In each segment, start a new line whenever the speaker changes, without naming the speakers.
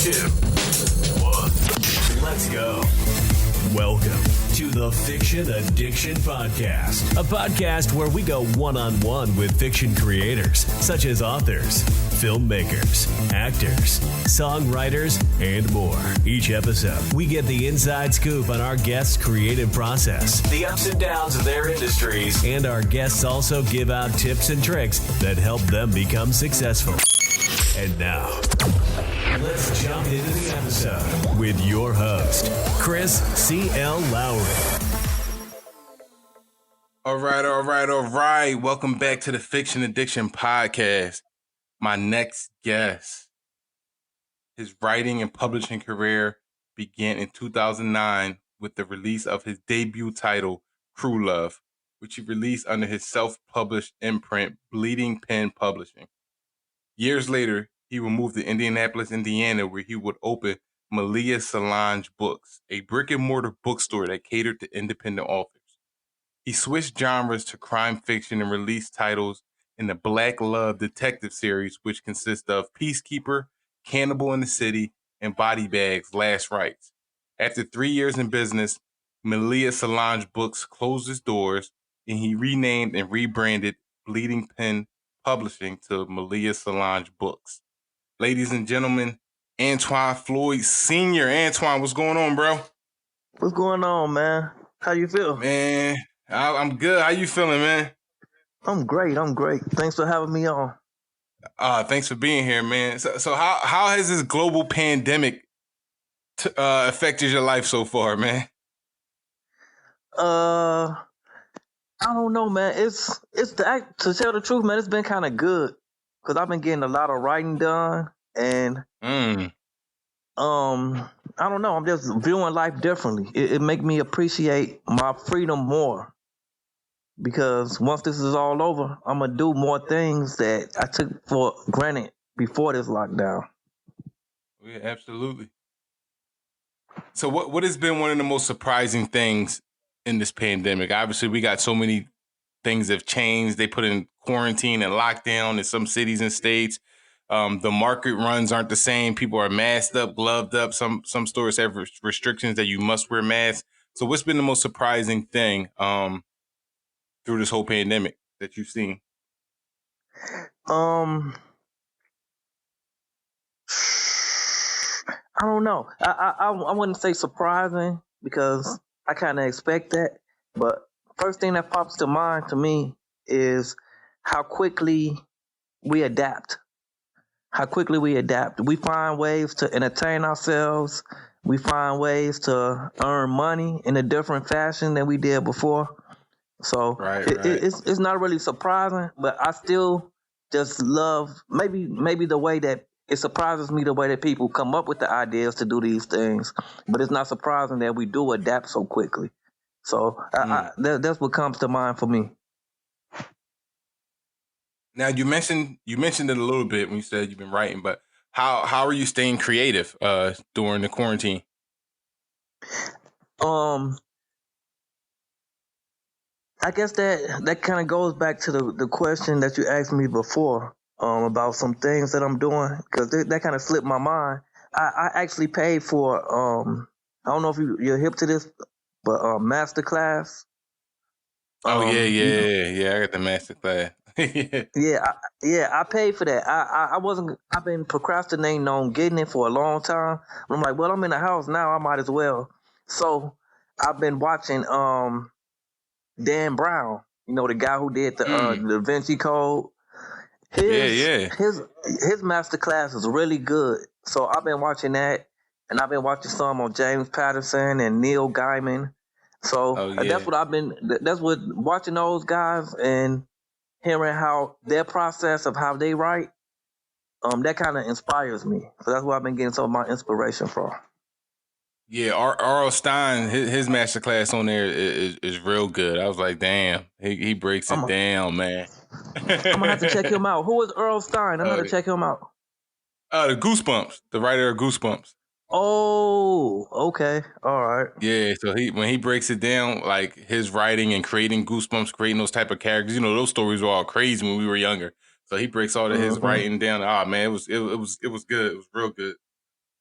2, 1. Let's go. Welcome to the Fiction Addiction Podcast, a podcast where we go one-on-one with fiction creators, such as authors, filmmakers, actors, songwriters, and more. Each episode, we get the inside scoop on our guests' creative process, the ups and downs of their industries, and our guests also give out tips and tricks that help them become successful. And now, let's jump into the episode with your host, Chris C.L. Lowry.
All right. Welcome back to the Fiction Addiction Podcast. My next guest, his writing and publishing career began in 2009 with the release of his debut title, Crew Love, which he released under his self-published imprint, Bleeding Pen Publishing. Years later, he would move to Indianapolis, Indiana, where he would open Maleah Solange Books, a brick-and-mortar bookstore that catered to independent authors. He switched genres to crime fiction and released titles in the Black Love detective series, which consists of Peacekeeper, Cannibal in the City, and Body Bags, Last Rites. After 3 years in business, Maleah Solange Books closed its doors, and he renamed and rebranded Bleeding Pen Publishing to Maleah Solange Books. Ladies and gentlemen, Antwan Floyd Sr. Antwan, what's going on, bro?
What's going on, man? How you feel?
Man, I'm good. How you feeling, man?
I'm great. Thanks for having me on.
Thanks for being here, man. So how has this global pandemic affected your life so far, man?
I don't know, man. To tell the truth, man, it's been kind of good because I've been getting a lot of writing done, and I don't know. I'm just viewing life differently. It make me appreciate my freedom more because once this is all over, I'm gonna do more things that I took for granted before this lockdown.
Yeah, absolutely. So what has been one of the most surprising things in this pandemic? Obviously, we got so many things have changed. They put in quarantine and lockdown in some cities and states. The market runs aren't the same. People are masked up, gloved up. Some stores have restrictions that you must wear masks. So what's been the most surprising thing through this whole pandemic that you've seen?
I don't know. I wouldn't say surprising because I kind of expect that. But first thing that pops to mind to me is how quickly we adapt. We find ways to entertain ourselves. We find ways to earn money in a different fashion than we did before. So it's not really surprising, but I still just love maybe the way that it surprises me the way that people come up with the ideas to do these things. But it's not surprising that we do adapt so quickly. So that's what comes to mind for me.
Now you mentioned it a little bit when you said you've been writing, but how are you staying creative during the quarantine?
I guess that kind of goes back to the question that you asked me before about some things that I'm doing because that kind of slipped my mind. I actually paid for I don't know if you're hip to this, but masterclass.
I got the masterclass.
I paid for that. I've been procrastinating on getting it for a long time. I'm like, well, I'm in the house now, I might as well. So I've been watching Dan Brown, the guy who did the Da Vinci Code. His masterclass is really good. So I've been watching that, and I've been watching some on James Patterson and Neil Gaiman. So that's what watching those guys and hearing how their process of how they write, that kind of inspires me. So that's where I've been getting some of my inspiration from.
Yeah, R.L. Stein, his masterclass on there is real good. I was like, damn, he breaks it down, man.
I'm gonna have to check him out. Who is Earl Stein? I'm gonna check him out.
The Goosebumps, the writer of Goosebumps.
Oh, okay, all right.
Yeah, so when he breaks it down, like his writing and creating Goosebumps, creating those type of characters, those stories were all crazy when we were younger. So he breaks all of his writing down. Oh man, it was good. It was real good.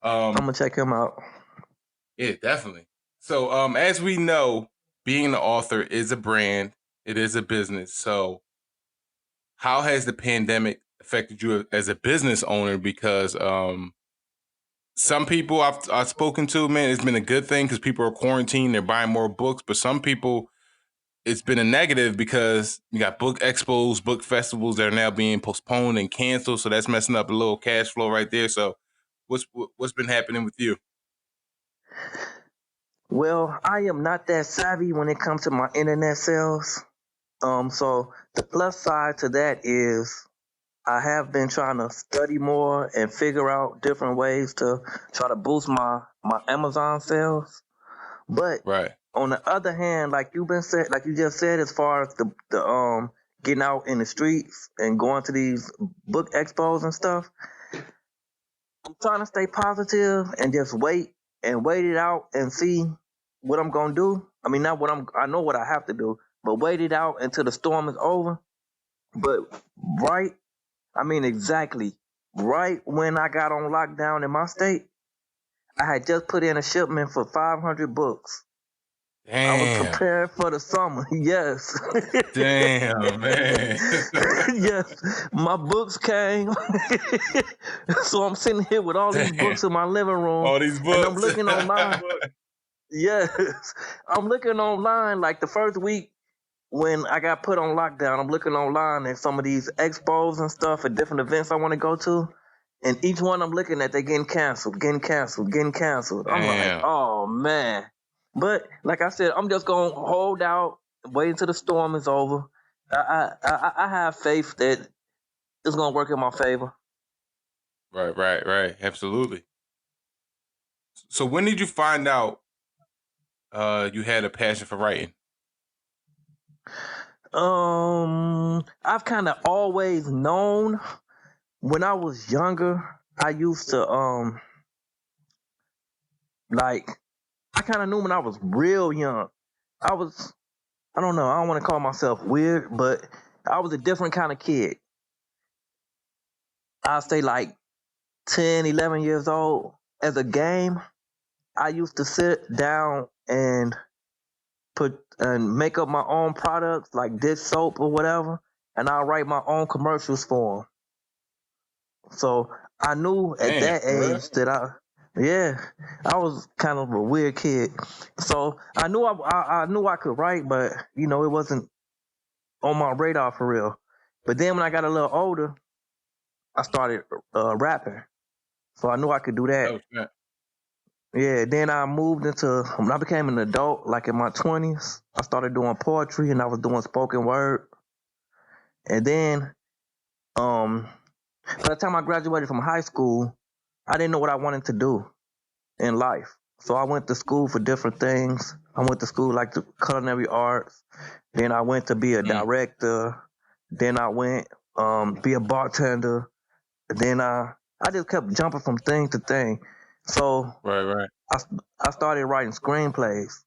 I'm gonna check him out.
Yeah, definitely. So, as we know, being an author is a brand. It is a business. So, how has the pandemic affected you as a business owner? Because some people I've spoken to, man, it's been a good thing because people are quarantined, they're buying more books. But some people, it's been a negative because you got book expos, book festivals that are now being postponed and canceled. So that's messing up a little cash flow right there. So, what's been happening with you?
Well, I am not that savvy when it comes to my internet sales. So the plus side to that is I have been trying to study more and figure out different ways to try to boost my Amazon sales. But
Right.
on the other hand, like you just said, as far as the getting out in the streets and going to these book expos and stuff, I'm trying to stay positive and just wait it out and see what I'm gonna do. I mean, not what I know what I have to do, but wait it out until the storm is over. But exactly right when I got on lockdown in my state, I had just put in a shipment for 500 books.
Damn.
I was prepared for the summer. Yes.
Damn, man.
Yes. My books came. So I'm sitting here with all these books in my living room.
All these books.
And I'm looking online. Yes. I'm looking online like the first week when I got put on lockdown. I'm looking online at some of these expos and stuff at different events I want to go to. And each one I'm looking at, they're getting canceled. I'm like, oh, man. But like I said, I'm just going to hold out, wait until the storm is over. I have faith that it's going to work in my favor.
Right. Absolutely. So when did you find out you had a passion for writing?
I've kind of always known. When I was younger, I used to I kind of knew when I was real young. I don't know, I don't want to call myself weird, but I was a different kind of kid. I'll say like 10, 11 years old. As a game, I used to sit down and make up my own products like dish soap or whatever, and I'll write my own commercials for them. So I knew at that age that I was kind of a weird kid. So I knew I knew I could write, but it wasn't on my radar for real. But then when I got a little older, I started rapping. So I knew I could do that.
Oh, snap.
Yeah, then when I became an adult, like in my 20s, I started doing poetry and I was doing spoken word. And then by the time I graduated from high school, I didn't know what I wanted to do in life. So I went to school for different things. I went to school like the culinary arts. Then I went to be a director. Then I went be a bartender. Then I just kept jumping from thing to thing. So
Right.
I started writing screenplays.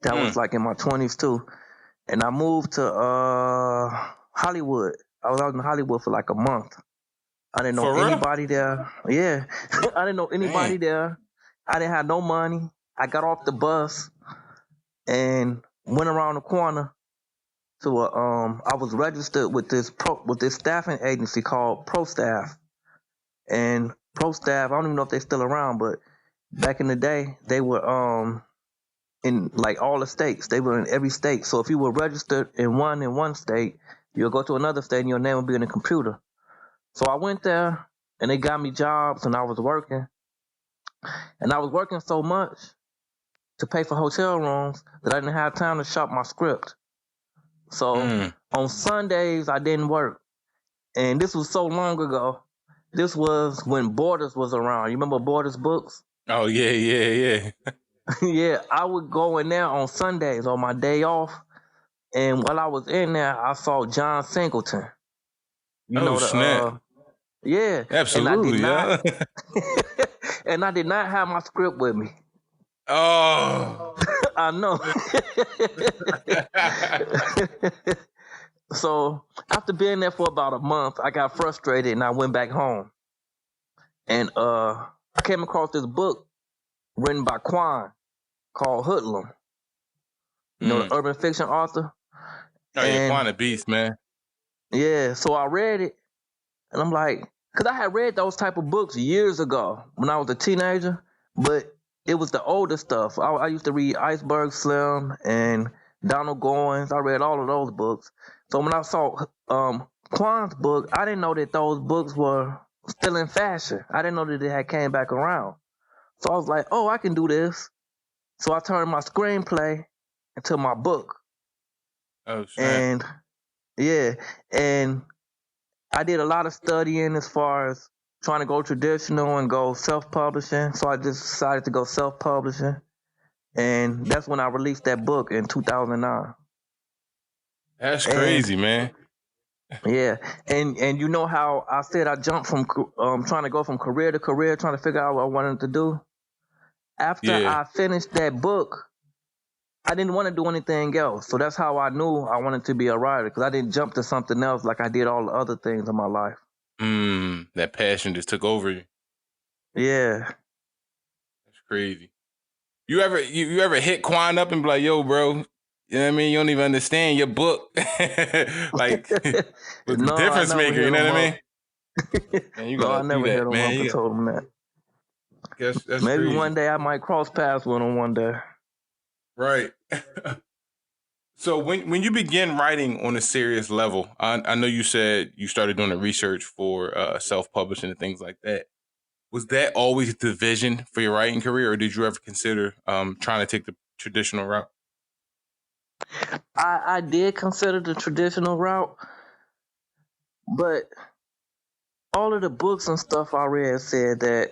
That was like in my 20s too. And I moved to Hollywood. I was out in Hollywood for like a month. I didn't know anybody there. Yeah. I didn't know anybody there. I didn't have no money. I got off the bus and went around the corner to I was registered with this staffing agency called Pro Staff. And Pro Staff, I don't even know if they're still around, but back in the day, they were in like all the states. They were in every state. So if you were registered in one state, you'll go to another state and your name will be in the computer. So I went there and they got me jobs and I was working. And I was working so much to pay for hotel rooms that I didn't have time to shop my script. So on Sundays, I didn't work. And this was so long ago. This was when Borders was around. You remember Borders Books?
Oh, yeah.
Yeah, I would go in there on Sundays on my day off. And while I was in there, I saw John Singleton.
Snap.
Yeah.
Absolutely,
And I did not have my script with me.
Oh.
I know. So after being there for about a month, I got frustrated and I went back home. And I came across this book written by Quan called Hoodlum. You know, the urban fiction author.
Oh yeah, Quan a beast, man.
Yeah, so I read it, and I'm like, because I had read those type of books years ago when I was a teenager, but it was the older stuff. I used to read Iceberg Slim and Donald Goins. I read all of those books. So when I saw Quan's book, I didn't know that those books were still in fashion. I didn't know that they had came back around. So I was like, oh, I can do this. So I turned my screenplay into my book.
Oh, shit.
And yeah, and I did a lot of studying as far as trying to go traditional and go self-publishing. So I just decided to go self-publishing. And that's when I released that book in 2009.
That's crazy, man.
Yeah. And you know how I said I jumped from trying to go from career to career, trying to figure out what I wanted to do? After I finished that book, I didn't want to do anything else. So that's how I knew I wanted to be a writer, because I didn't jump to something else like I did all the other things in my life.
That passion just took over you.
Yeah.
That's crazy. You ever hit Quan up and be like, yo, bro, you know what I mean? You don't even understand your book. Like, with the difference maker, you know what I mean? Man, you gotta
I never hit him up and told him that.
Guess that's
maybe
crazy.
One day I might cross paths with him one day.
Right. So when you begin writing on a serious level, I know you said you started doing the research for self-publishing and things like that. Was that always the vision for your writing career, or did you ever consider trying to take the traditional route?
I did consider the traditional route, but all of the books and stuff I read said that,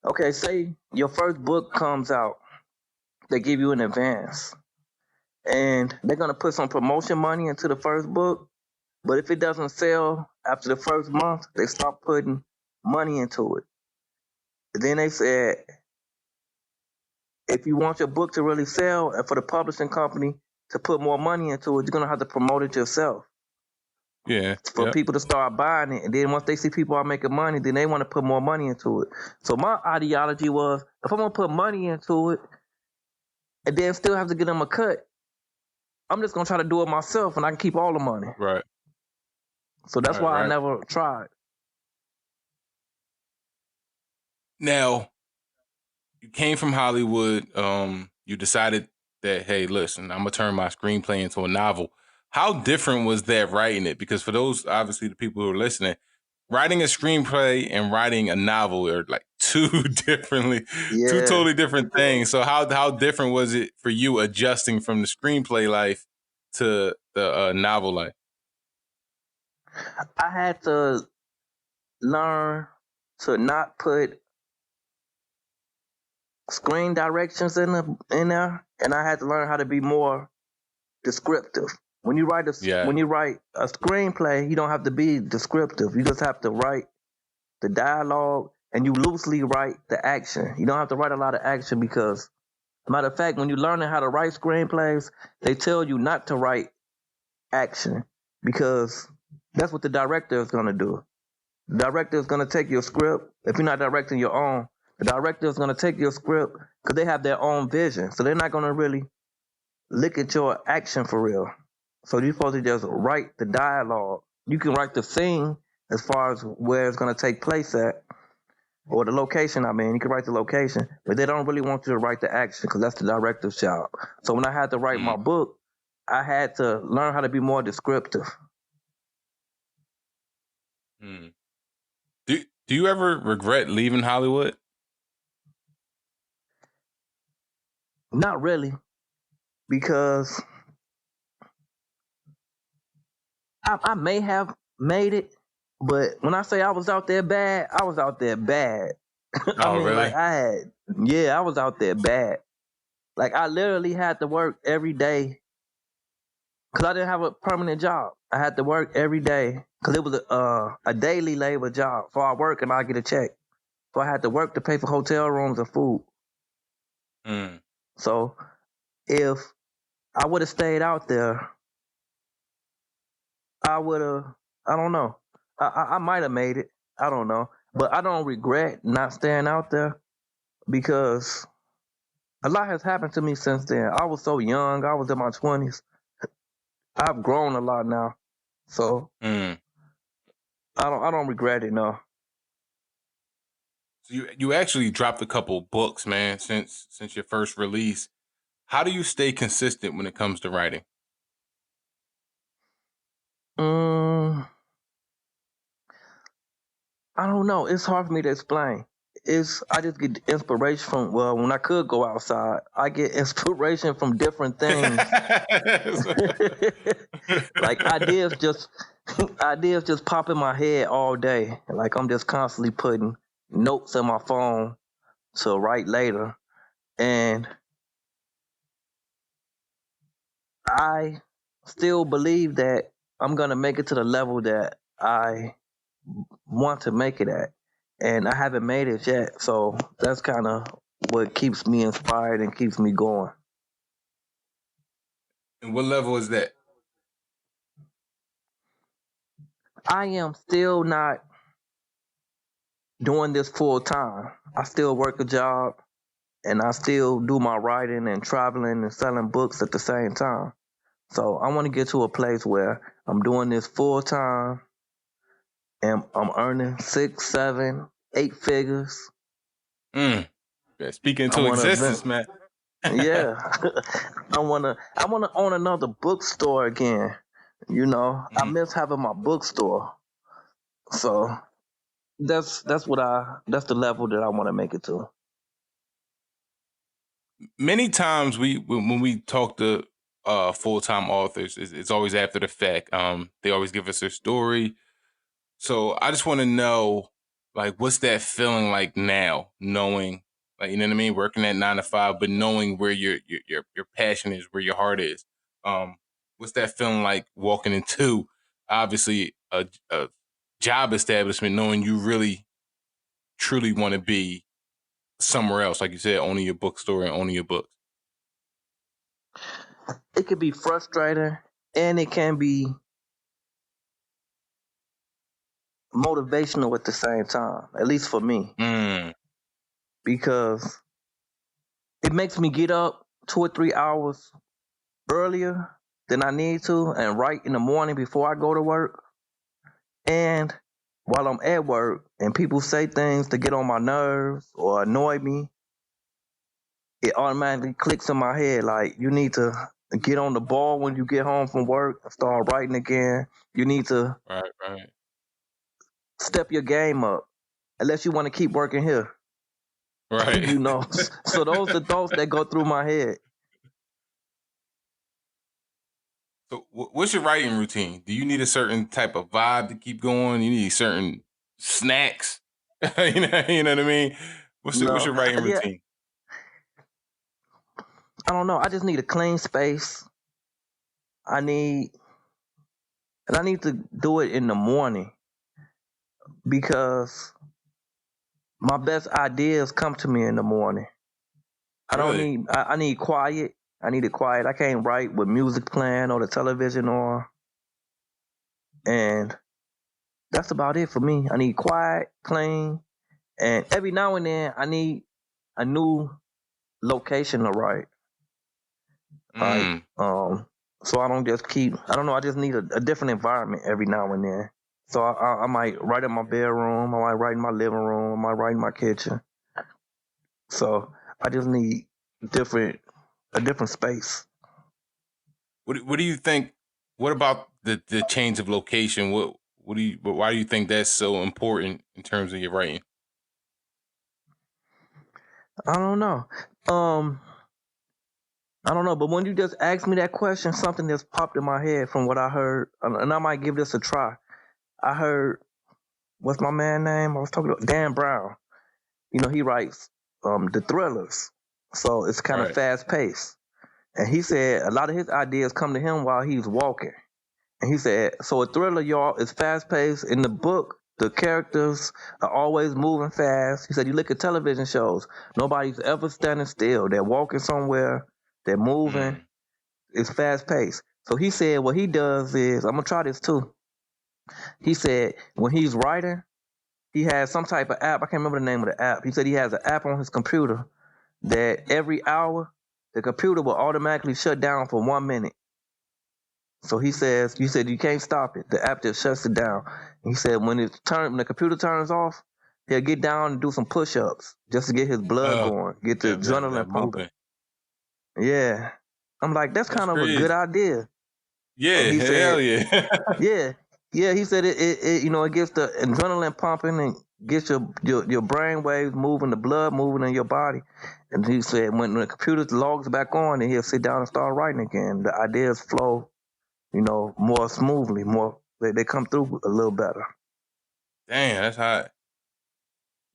okay, say your first book comes out, they give you an advance, and they're going to put some promotion money into the first book, but if it doesn't sell after the first month, they stop putting money into it. Then they said, if you want your book to really sell and for the publishing company to put more money into it, you're going to have to promote it yourself.
Yeah.
For people to start buying it. And then once they see people are making money, then they want to put more money into it. So my ideology was, if I'm going to put money into it and then still have to get them a cut, I'm just going to try to do it myself and I can keep all the money.
Right.
So that's why I never tried.
Now, you came from Hollywood. You decided that, hey, listen, I'm going to turn my screenplay into a novel. How different was that writing it? Because for those, obviously, the people who are listening, writing a screenplay and writing a novel are like two totally different things. So how different was it for you adjusting from the screenplay life to the novel life?
I had to learn to not put screen directions in there, and I had to learn how to be more descriptive. When you write a screenplay, you don't have to be descriptive. You just have to write the dialogue, and you loosely write the action. You don't have to write a lot of action because, matter of fact, when you're learning how to write screenplays, they tell you not to write action because that's what the director is going to do. The director is going to take your script. If you're not directing your own, the director is going to take your script because they have their own vision. So they're not going to really look at your action for real. So you're supposed to just write the dialogue. You can write the scene as far as where it's going to take place at, or the location, you can write the location, but they don't really want you to write the action because that's the director's job. So when I had to write my book, I had to learn how to be more descriptive.
Do you ever regret leaving Hollywood?
Not really, because I may have made it, but when I say I was out there bad, I was out there bad.
Really?
Like I was out there bad. Like I literally had to work every day because I didn't have a permanent job. I had to work every day because it was a daily labor job. So I work and I get a check. So I had to work to pay for hotel rooms and food. So if I would have stayed out there, I would have, I don't know. I might have made it. I don't know. But I don't regret not staying out there because a lot has happened to me since then. I was so young. I was in my 20s. I've grown a lot now. So I don't regret it, no.
So you actually dropped a couple books, man, since your first release. How do you stay consistent when it comes to writing?
I don't know. It's hard for me to explain. I just get inspiration from, well, when I could go outside, I get inspiration from different things. Like ideas just pop in my head all day. Like I'm just constantly putting notes in my phone to write later. And I still believe that I'm gonna make it to the level that I want to make it at. And I haven't made it yet. So that's kind of what keeps me inspired and keeps me going.
And what level is that?
I am still not doing this full time. I still work a job and I still do my writing and traveling and selling books at the same time. So I want to get to a place where I'm doing this full time and I'm earning 6, 7, 8 figures.
Yeah, speak into existence, man.
Yeah. I wanna own another bookstore again. You know, I miss having my bookstore. So that's the level that I want to make it to.
Many times when we talk to full-time authors, it's always after the fact. They always give us their story. So I just want to know, like, what's that feeling like now, knowing, like, you know what I mean, working at 9 to 5, but knowing where your passion is, where your heart is. What's that feeling like walking into, obviously, a job establishment, knowing you really, truly want to be somewhere else, like you said, owning your bookstore and owning your books?
It can be frustrating and it can be motivational at the same time, at least for me. Because it makes me get up 2 or 3 hours earlier than I need to and write in the morning before I go to work. And while I'm at work and people say things to get on my nerves or annoy me, it automatically clicks in my head like, you need to get on the ball when you get home from work and start writing again. You need to step your game up unless you want to keep working here.
Right.
You know, so those are thoughts that go through my head.
So what's your writing routine? Do you need a certain type of vibe to keep going? You need certain snacks? you know what I mean? What's your writing routine?
I don't know. I just need a clean space. I need to do it in the morning because my best ideas come to me in the morning. I need quiet. I need it quiet. I can't write with music playing or the television on. And that's about it for me. I need quiet, clean, and every now and then I need a new location to write. Like, so I don't just I just need a different environment every now and then. So I might write in my bedroom, I might write in my living room, I might write in my kitchen. So I just need a different space.
What do you think? What about the change of location? Why do you think that's so important in terms of your writing?
I don't know. I don't know, but when you just asked me that question, something just popped in my head from what I heard, and I might give this a try. I heard, what's my man name? I was talking about Dan Brown. You know, he writes the thrillers, so it's kind of fast paced. And he said a lot of his ideas come to him while he's walking. And he said, so a thriller, y'all, is fast paced. In the book, the characters are always moving fast. He said, you look at television shows, nobody's ever standing still. They're walking somewhere, they're moving. It's fast paced. So he said what he does is, I'm going to try this too. He said when he's writing, he has some type of app. I can't remember the name of the app. He said he has an app on his computer that every hour the computer will automatically shut down for 1 minute. So he says, you said you can't stop it. The app just shuts it down. He said when the computer turns off, he'll get down and do some push-ups just to get his blood going, get the adrenaline pumping. Yeah. I'm like, that's kind of
crazy.
a good idea.
Yeah,
he
hell
said,
yeah.
Yeah, he said it gets the adrenaline pumping and gets your brain waves moving, the blood moving in your body. And he said when the computer logs back on, then he'll sit down and start writing again. The ideas flow, more smoothly, they come through a little better.
Damn, that's hot.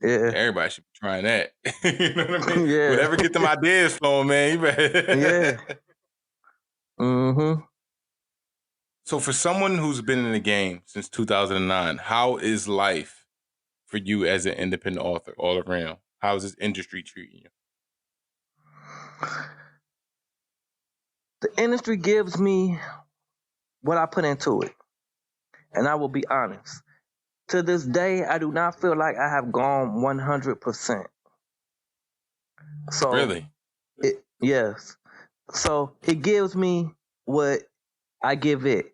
Yeah.
Everybody should be trying that. You know what I mean?
Yeah.
Whatever get them ideas flowing, man. You better.
Yeah. Mm-hmm.
So for someone who's been in the game since 2009, how is life for you as an independent author all around? How is this industry treating you?
The industry gives me what I put into it. And I will be honest. To this day, I do not feel like I have gone 100%. So,
really?
Yes. So it gives me what I give it.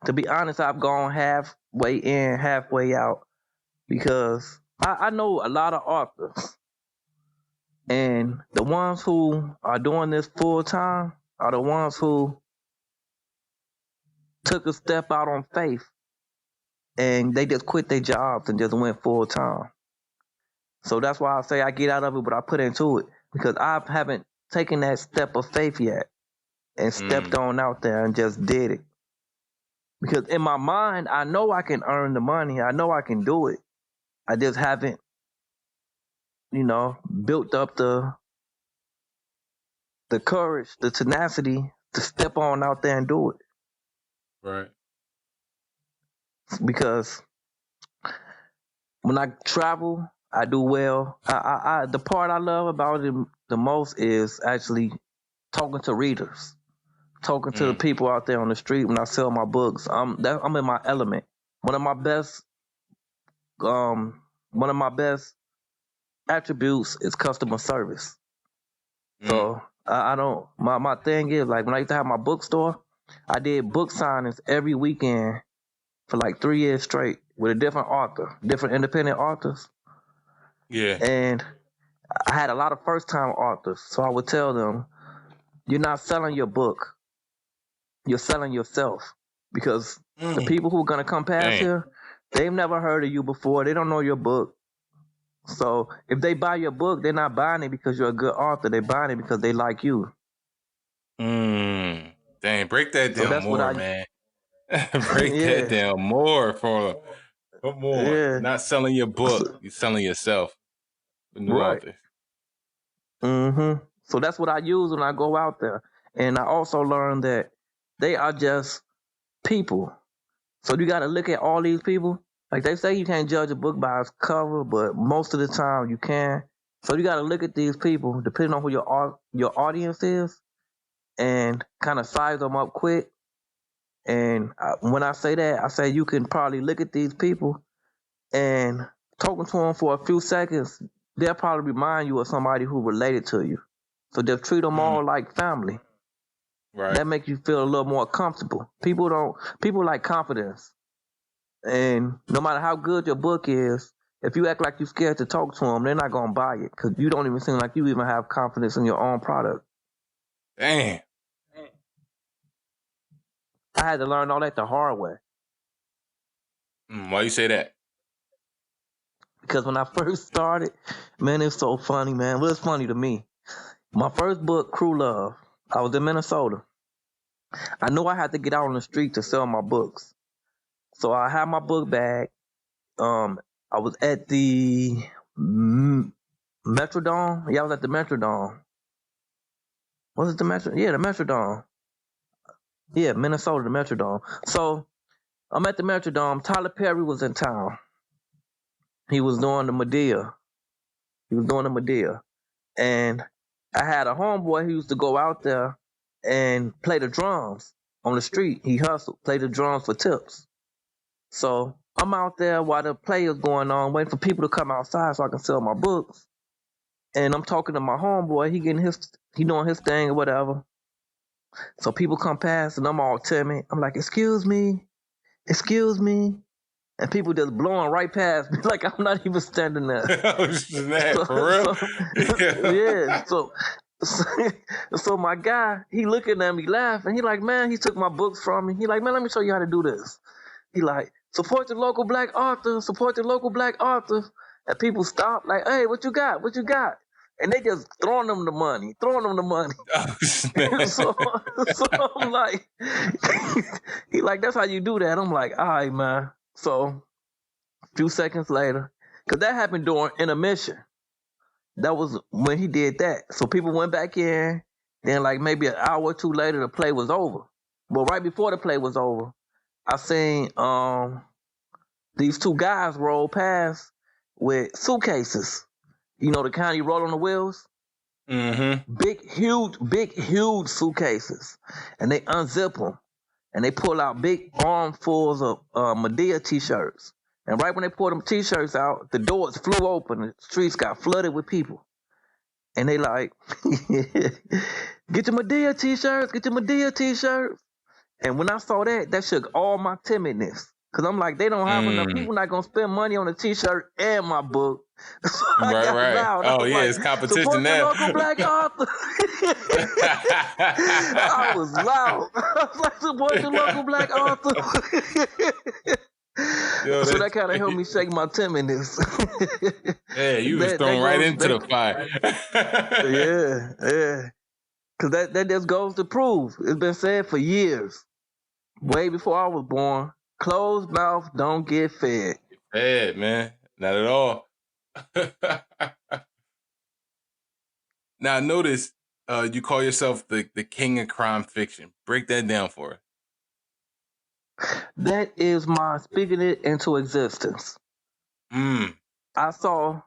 To be honest, I've gone halfway in, halfway out, because I know a lot of authors. And the ones who are doing this full time are the ones who took a step out on faith and they just quit their jobs and just went full time. So that's why I say I get out of it, but I put into it, because I haven't taken that step of faith yet and stepped on out there and just did it. Because in my mind, I know I can earn the money. I know I can do it. I just haven't, built up the courage, the tenacity to step on out there and do it.
Right.
Because when I travel, I do well. The part I love about it the most is actually talking to readers, talking to the people out there on the street when I sell my books. I'm in my element. One of my best attributes is customer service. So I don't. My thing is, like, when I used to have my bookstore, I did book signings every weekend for like 3 years straight with a different author, different independent authors.
Yeah.
And I had a lot of first-time authors, so I would tell them, you're not selling your book, you're selling yourself. Because the people who are going to come past here, they've never heard of you before. They don't know your book. So if they buy your book, they're not buying it because you're a good author. They're buying it because they like you.
Dang, break that down more, man. Break that down more for more.
Yeah.
Not selling your book, you're selling yourself. The new authors.
Mm-hmm. So that's what I use when I go out there. And I also learned that they are just people. So you got to look at all these people. Like they say you can't judge a book by its cover, but most of the time you can. So you got to look at these people, depending on who your audience is, and kind of size them up quick. And when I say that, I say you can probably look at these people and talking to them for a few seconds, they'll probably remind you of somebody who related to you. So just treat them all like family.
Right.
That makes you feel a little more comfortable. People like confidence. And no matter how good your book is, if you act like you're scared to talk to them, they're not going to buy it because you don't even seem like you even have confidence in your own product.
Damn.
I had to learn all that the hard way.
Why you say that?
Because when I first started, man, it's so funny, man. Well, it's funny to me. My first book, Crew Love, I was in Minnesota. I knew I had to get out on the street to sell my books. So I had my book bag. I was at the Metrodome. Yeah, I was at the Metrodome. Was it the Metro? Yeah, the Metrodome. Yeah, Minnesota, the Metrodome. So I'm at the Metrodome. Tyler Perry was in town. He was doing the Medea. And I had a homeboy who used to go out there and play the drums on the street. He hustled, play the drums for tips. So I'm out there while the play is going on, waiting for people to come outside so I can sell my books. And I'm talking to my homeboy. He doing his thing or whatever. So people come past and I'm all timid. I'm like, excuse me. And people just blowing right past me like I'm not even standing there.
Oh, snap, for real?
Yeah. So my guy, he looking at me laughing. He like, man, he took my books from me. He like, man, let me show you how to do this. He like, support the local black author. And people stop like, hey, what you got? And they just throwing them the money.
Oh, snap.
so I'm like, he like, that's how you do that. I'm like, all right, man. So a few seconds later, because that happened during intermission. That was when he did that. So people went back in. Then like maybe an hour or two later, the play was over. But right before the play was over, I seen these two guys roll past with suitcases. You know, the kind you roll on the wheels?
Mm-hmm.
Big, huge suitcases. And they unzip them. And they pull out big armfuls of Maleah t-shirts. And right when they pulled them t-shirts out, the doors flew open. The streets got flooded with people. And they like, get your Maleah t-shirts. And when I saw that, that shook all my timidness. Because I'm like, they don't have enough. People not going to spend money on a t-shirt and my book. So I got loud.
Oh, yeah,
like,
it's competition
support
now.
the local black author. I was loud. I was like, support the local black author.
Yo,
so that kind of helped me shake my timidness.
Yeah, you was thrown right into the fire.
Yeah. Because that just goes to prove. It's been said for years. Way before I was born, closed mouth don't get fed.
Fed, man. Not at all. Now, notice you call yourself the king of crime fiction. Break that down for us.
That is my speaking it into existence. I saw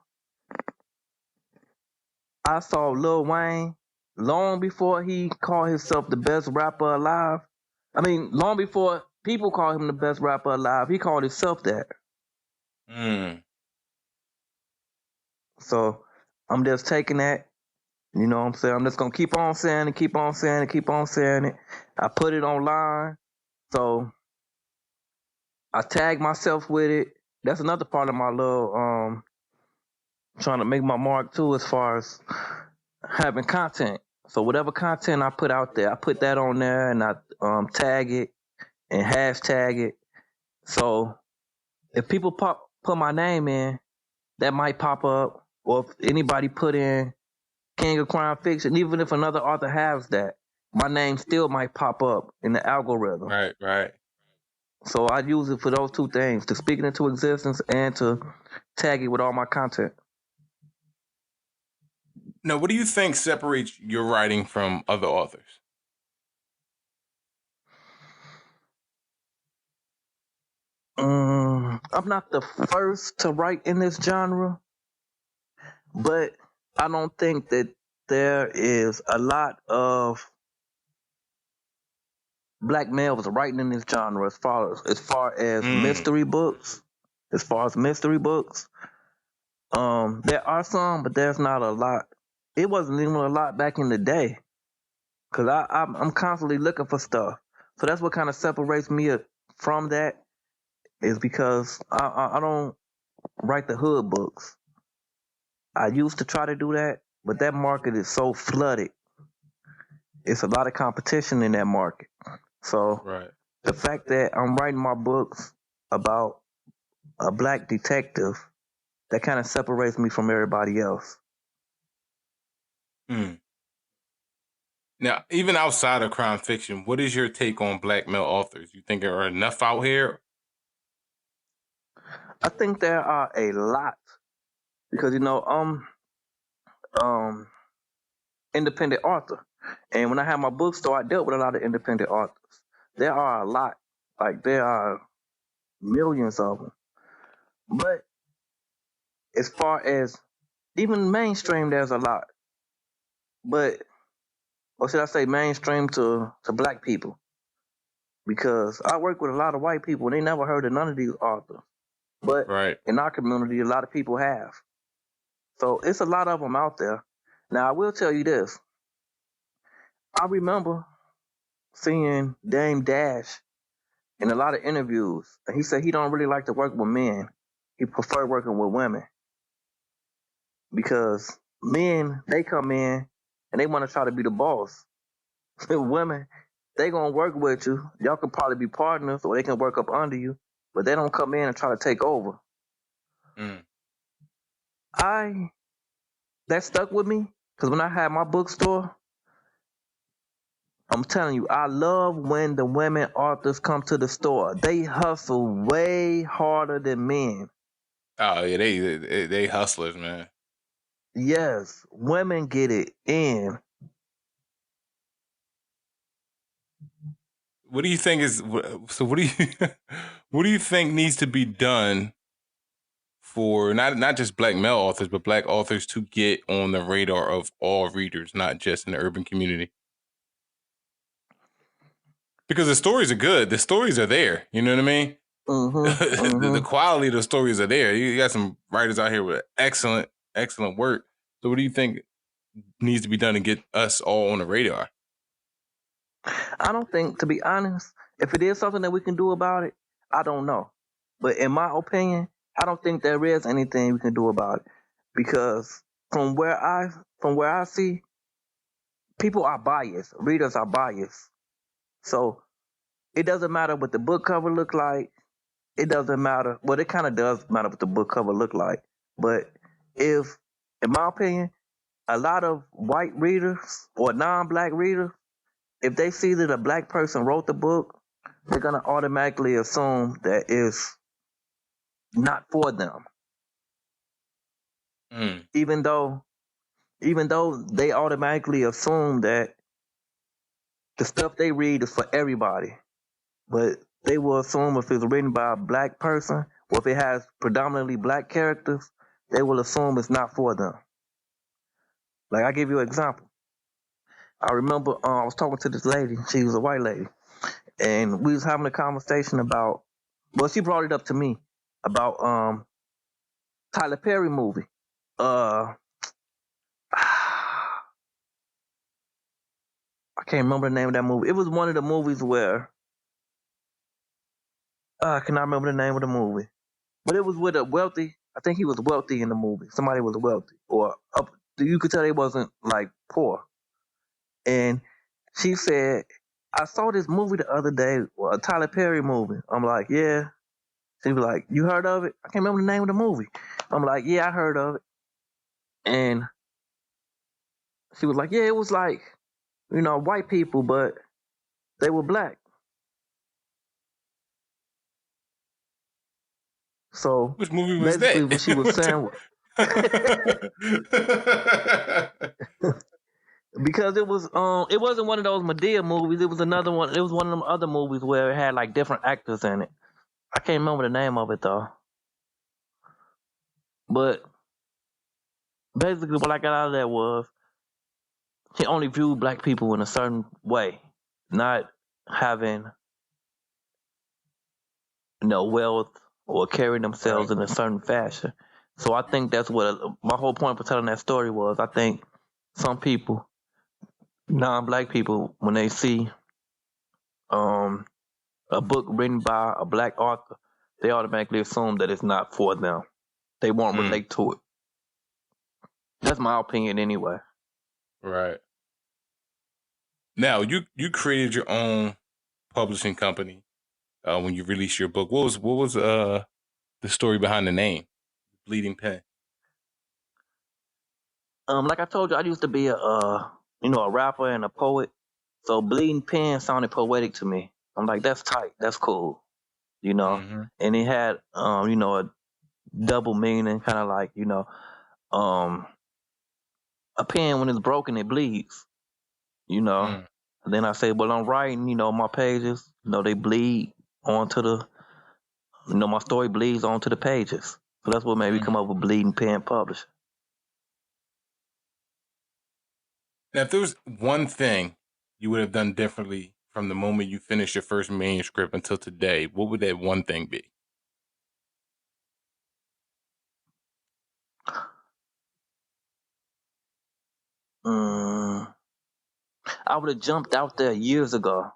Lil Wayne long before he called himself the best rapper alive. I mean, long before people called him the best rapper alive, he called himself that. So I'm just taking that, you know what I'm saying? I'm just going to keep on saying it. I put it online. So I tag myself with it. That's another part of my little, trying to make my mark too, as far as having content. So whatever content I put out there, I put that on there and I tag it and hashtag it. So if people put my name in, that might pop up. Or if anybody put in King of Crime Fiction, even if another author has that, my name still might pop up in the algorithm.
Right.
So I use it for those two things, to speak it into existence and to tag it with all my content.
Now, what do you think separates your writing from other authors?
I'm not the first to write in this genre, but I don't think that there is a lot of black males writing in this genre as far as mystery books. There are some, but there's not a lot. It wasn't even a lot back in the day, because I'm constantly looking for stuff. So that's what kind of separates me from that, is because I don't write the hood books. I used to try to do that, but that market is so flooded. It's a lot of competition in that market. So the fact that I'm writing my books about a black detective, that kind of separates me from everybody else.
Now, even outside of crime fiction, what is your take on black male authors? You think there are enough out here?
I think there are a lot, because, you know, independent author. And when I had my bookstore, I dealt with a lot of independent authors. There are a lot. Like, there are millions of them. But as far as even mainstream, there's a lot. But, or should I say mainstream to black people? Because I work with a lot of white people and they never heard of none of these authors. But
Right.
in our community, a lot of people have. So it's a lot of them out there. Now, I will tell you this. I remember seeing Dame Dash in a lot of interviews. And he said he don't really like to work with men. He prefer working with women. Because men, they come in and they want to try to be the boss. Women, they gonna work with you. Y'all can probably be partners or they can work up under you, but they don't come in and try to take over.
Mm.
That stuck with me because when I had my bookstore, I'm telling you, I love when the women authors come to the store. They hustle way harder than men.
Oh yeah, they hustlers, man.
Yes, women get it in.
What do you think is so? What do you what do you think needs to be done for not just black male authors, but black authors to get on the radar of all readers, not just in the urban community? Because the stories are good. The stories are there. You know what I mean? The quality of the stories are there. You got some writers out here with excellent work. So what do you think needs to be done to get us all on the radar?
I don't think, to be honest, if it is something that we can do about it, I don't know. But in my opinion, I don't think there is anything we can do about it because from where I see, people are biased. Readers are biased. So it doesn't matter what the book cover look like. It doesn't matter. Well, it kind of does matter what the book cover look like. But if, in my opinion, a lot of white readers or non-black readers, if they see that a black person wrote the book, they're gonna automatically assume that it's not for them.
Mm.
Even though they automatically assume that the stuff they read is for everybody. But they will assume if it's written by a black person or if it has predominantly black characters, they will assume it's not for them. Like, I give you an example. I remember I was talking to this lady. She was a white lady. And we was having a conversation about, well, she brought it up to me about Tyler Perry movie. I can't remember the name of that movie. It was one of the movies where I cannot remember the name of the movie. But it was with a wealthy, I think he was wealthy in the movie. Somebody was wealthy. Or up, you could tell they wasn't like poor. And she said, I saw this movie the other day, a Tyler Perry movie. I'm like, yeah. She was like, you heard of it? I can't remember the name of the movie. I'm like, yeah, I heard of it. And she was like, yeah, it was like, white people, but they were black. So
Which movie was
basically
that?
what she was saying was, because it wasn't one of those Medea movies, it was another one. It was one of them other movies where it had like different actors in it. I can't remember the name of it though. But basically what I got out of that was he only viewed black people in a certain way, not having wealth or carrying themselves
Right.
in a certain fashion. So I think that's what my whole point for telling that story was. I think some people, non-black people, when they see a book written by a black author, they automatically assume that it's not for them. They won't relate to it. That's my opinion anyway.
Right. Now you created your own publishing company when you released your book. What was the story behind the name, Bleeding Pen?
Like I told you, I used to be a rapper and a poet. So Bleeding Pen sounded poetic to me. I'm like, that's tight, that's cool,
Mm-hmm.
And it had a double meaning, kind of like a pen when it's broken it bleeds,
Mm.
And then I say, well, I'm writing, my pages, they bleed onto the, my story bleeds onto the pages. So that's what made me come up with Bleeding Pen Publishing.
Now, if there was one thing you would have done differently from the moment you finished your first manuscript until today, what would that one thing be?
I would have jumped out there years ago.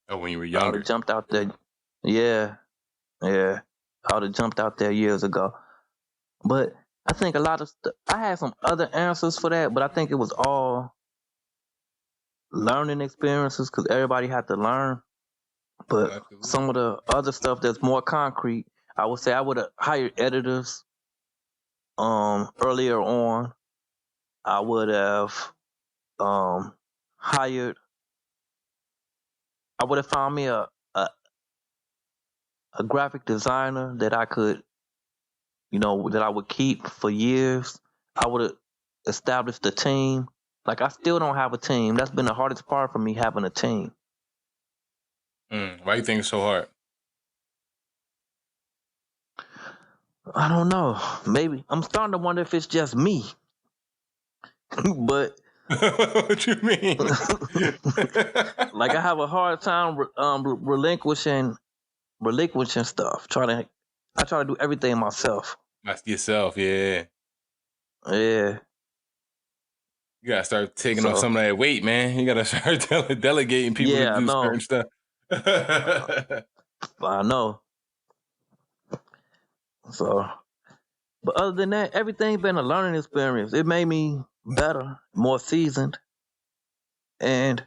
Oh, when you were
I would
younger.
have jumped out there. Yeah. I would have jumped out there years ago. But I think a lot of I had some other answers for that, but I think it was all learning experiences because everybody had to learn.
Oh,
But
absolutely.
some of the other stuff that's more concrete, I would say I would have hired editors earlier on. I would have hired I would have found me a graphic designer that I could, that I would keep for years. I would have established a team. Like I still don't have a team. That's been the hardest part for me, having a team.
Why you think it's so hard?
I don't know. Maybe I'm starting to wonder if it's just me. But
What you mean?
like I have a hard time relinquishing stuff. I try to do everything myself.
Ask yourself, yeah.
Yeah.
You gotta start taking off
So
some of that weight, man. You gotta start delegating people to
yeah, I
do certain
know.
stuff.
I know. So, but other than that, everything's been a learning experience. It made me better, more seasoned, and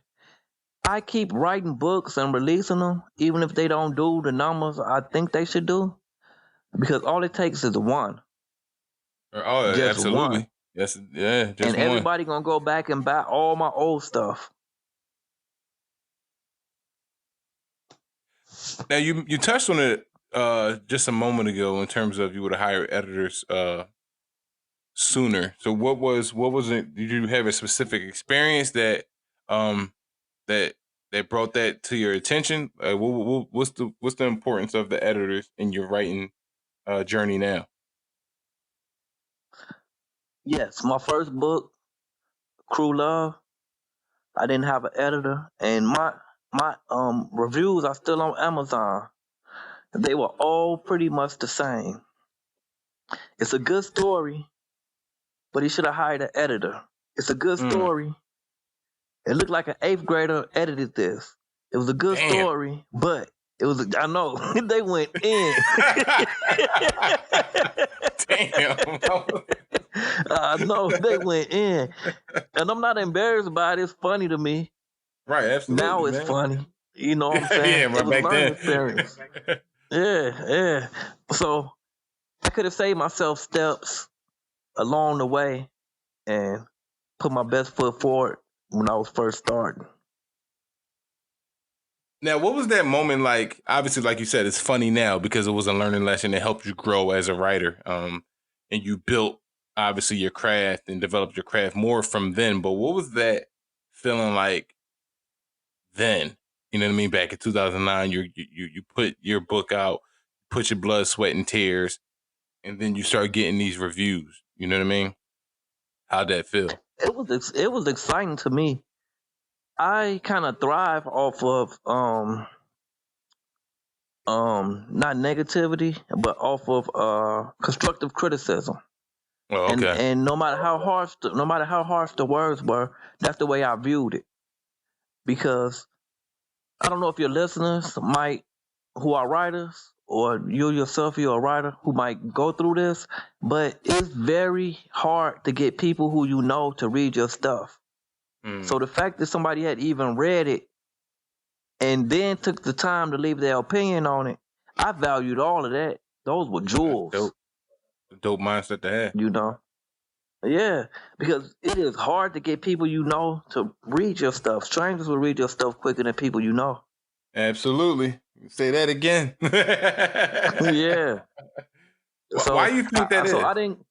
I keep writing books and releasing them, even if they don't do the numbers I think they should do, because all it takes is one,
Oh,
just one,
absolutely. Yes, yeah, just
and
one.
everybody gonna go back and buy all my old stuff.
Now you touched on it just a moment ago in terms of you would have hired editors sooner. So what was it? Did you have a specific experience that um that brought that to your attention? What's the importance of the editors in your writing journey now?
Yes, my first book, Crew Love, I didn't have an editor, and my reviews are still on Amazon. They were all pretty much the same. It's a good story, but he should have hired an editor. It's a good
Mm,
story. It looked like an 8th grader edited this. It was a good
damn.
story, but it was, I know, they went in.
Damn.
I know, they went in. And I'm not embarrassed by it. It's funny to me.
Right, absolutely,
Now it's
man.
funny. You know what I'm saying?
Yeah,
It
right
was a
back
learning
then.
experience. Yeah. So I could have saved myself steps along the way and put my best foot forward when I was first starting.
Now, what was that moment like? Obviously, like you said, it's funny now because it was a learning lesson that helped you grow as a writer. And you built obviously your craft and developed your craft more from then. But what was that feeling like then? You know what I mean? Back in 2009, you put your book out, put your blood, sweat, and tears, and then you start getting these reviews. You know what I mean? How'd that feel?
It was exciting to me. I kind of thrive off of not negativity, but off of constructive criticism.
Oh,
And
okay.
and no matter how harsh the words were, that's the way I viewed it. Because I don't know if your listeners might, who are writers, or you yourself, you're a writer who might go through this, but it's very hard to get people who you know to read your stuff. So the fact that somebody had even read it and then took the time to leave their opinion on it, I valued all of that. Those were
That's
jewels,
dope. Dope mindset to have.
you know. Yeah, because it is hard to get people you know to read your stuff. Strangers will read your stuff quicker than people you know.
Absolutely. Say that again.
Yeah.
Why you think that
So
is?
I didn't,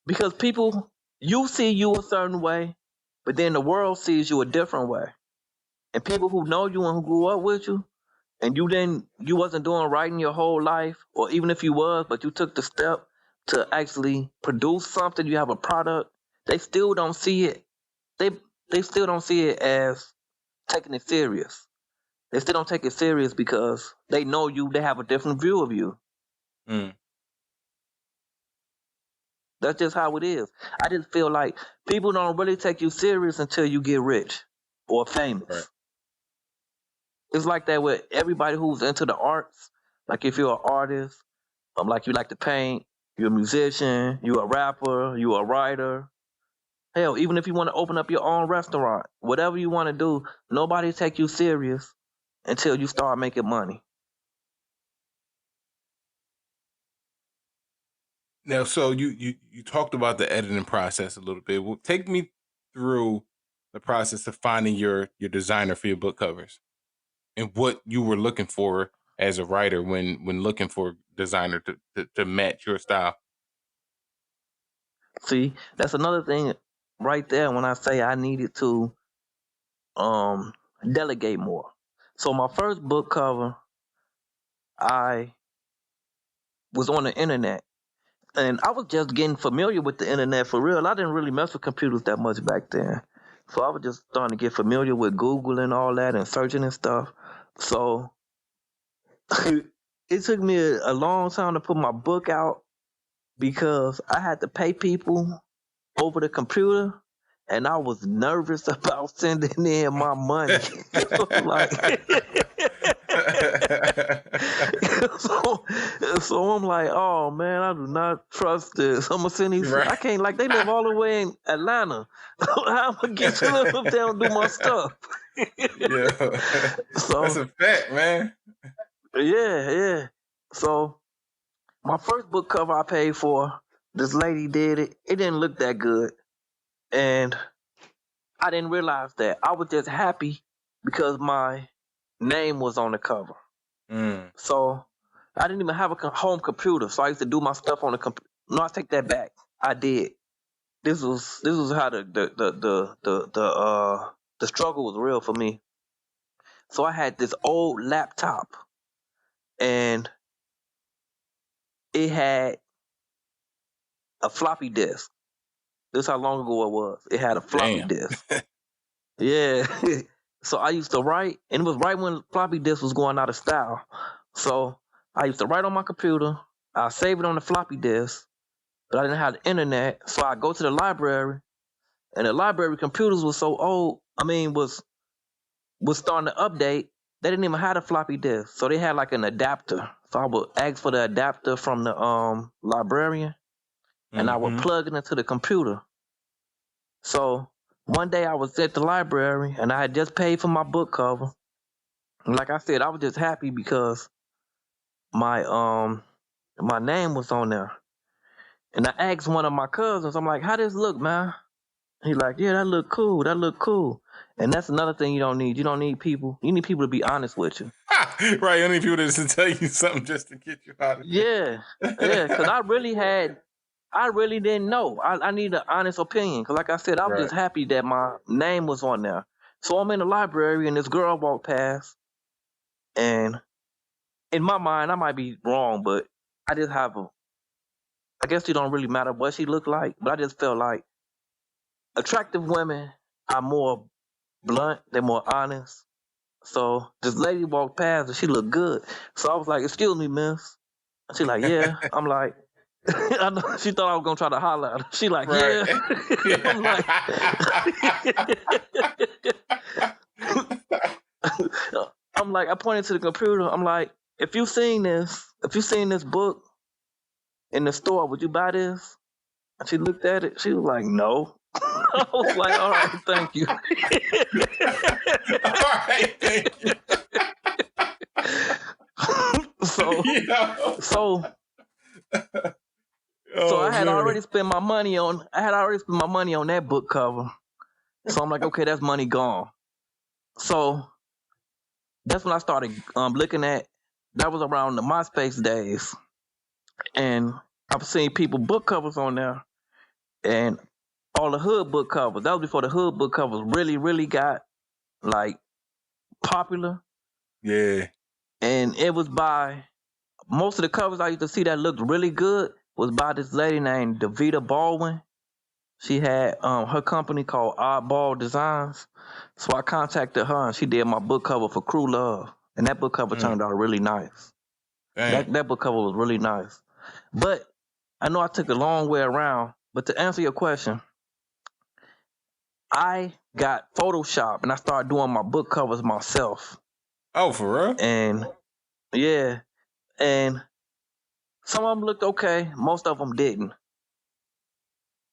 because people, you see you a certain way, but then the world sees you a different way. And people who know you and who grew up with you, and you wasn't doing writing your whole life, or even if you was, but you took the step to actually produce something, you have a product, they still don't see it. They they still don't see it as taking it serious. They still don't take it serious because they know you, they have a different view of you.
Mm.
That's just how it is. I just feel like people don't really take you serious until you get rich or famous.
Right.
It's like that with everybody who's into the arts. Like if you're an artist, like you like to paint, you're a musician, you're a rapper, you're a writer. Hell, even if you want to open up your own restaurant, whatever you want to do, nobody take you serious until you start making money.
Now, so you talked about the editing process a little bit. Well, take me through the process of finding your designer for your book covers and what you were looking for as a writer when looking for a designer to match your style.
See, that's another thing right there when I say I needed to delegate more. So my first book cover, I was on the internet. And I was just getting familiar with the internet for real. I didn't really mess with computers that much back then. So I was just starting to get familiar with Google and all that and searching and stuff. So it took me a long time to put my book out because I had to pay people over the computer. And I was nervous about sending in my money. So I'm like, oh man, I do not trust this. I'm gonna send these. Right. I can't, like, they live all the way in Atlanta. How am I gonna get to them if they don't do my stuff?
Yeah, so that's a fact, man.
Yeah. So my first book cover I paid for, this lady did it. It didn't look that good, and I didn't realize that. I was just happy because my name was on the cover. So I didn't even have a home computer, so I used to do my stuff on the computer. No, I take that back. I did. This was how the struggle was real for me. So I had this old laptop, and it had a floppy disk. This is how long ago it was. It had a floppy disk. Yeah. So I used to write, and it was right when floppy disk was going out of style. So I used to write on my computer. I save it on the floppy disk, but I didn't have the internet. So I go to the library, and the library computers was so old. I mean, was starting to update. They didn't even have a floppy disk, so they had like an adapter. So I would ask for the adapter from the librarian, and I would plug it into the computer. So one day I was at the library, and I had just paid for my book cover. And like I said, I was just happy because my name was on there. And I asked one of my cousins, I'm like, how this look, man? He's like, yeah, that look cool. And that's another thing you don't need. You don't need people. You need people to be honest with you.
Right, you need people to tell you something just to get you out of it.
Yeah, because I really didn't know. I need an honest opinion. Because like I said, I was just happy that my name was on there. So I'm in the library, and this girl walked past. And in my mind, I might be wrong, but I just have I guess it don't really matter what she looked like, but I just felt like attractive women are more blunt, they're more honest. So this lady walked past and she looked good. So I was like, excuse me, miss. She like, yeah. I'm like, I know she thought I was gonna try to holler at her. She like, yeah. I'm like, I'm like, I pointed to the computer. I'm like, if you seen this book in the store, would you buy this? And she looked at it. She was like, no. I was like, all right, thank you.
All right, thank you.
So I had already spent my money on that book cover. So I'm like, okay, that's money gone. So that's when I started looking at. That was around the MySpace days, and I've seen people book covers on there, and all the hood book covers. That was before the hood book covers really, really got like popular.
Yeah.
And it was by most of the covers I used to see that looked really good was by this lady named Davita Baldwin. She had her company called Oddball Designs. So I contacted her, and she did my book cover for Crew Love. And that book cover turned out really nice. That book cover was really nice. But I know I took a long way around, but to answer your question, I got Photoshop and I started doing my book covers myself.
Oh, for real?
And yeah, and some of them looked okay, most of them didn't.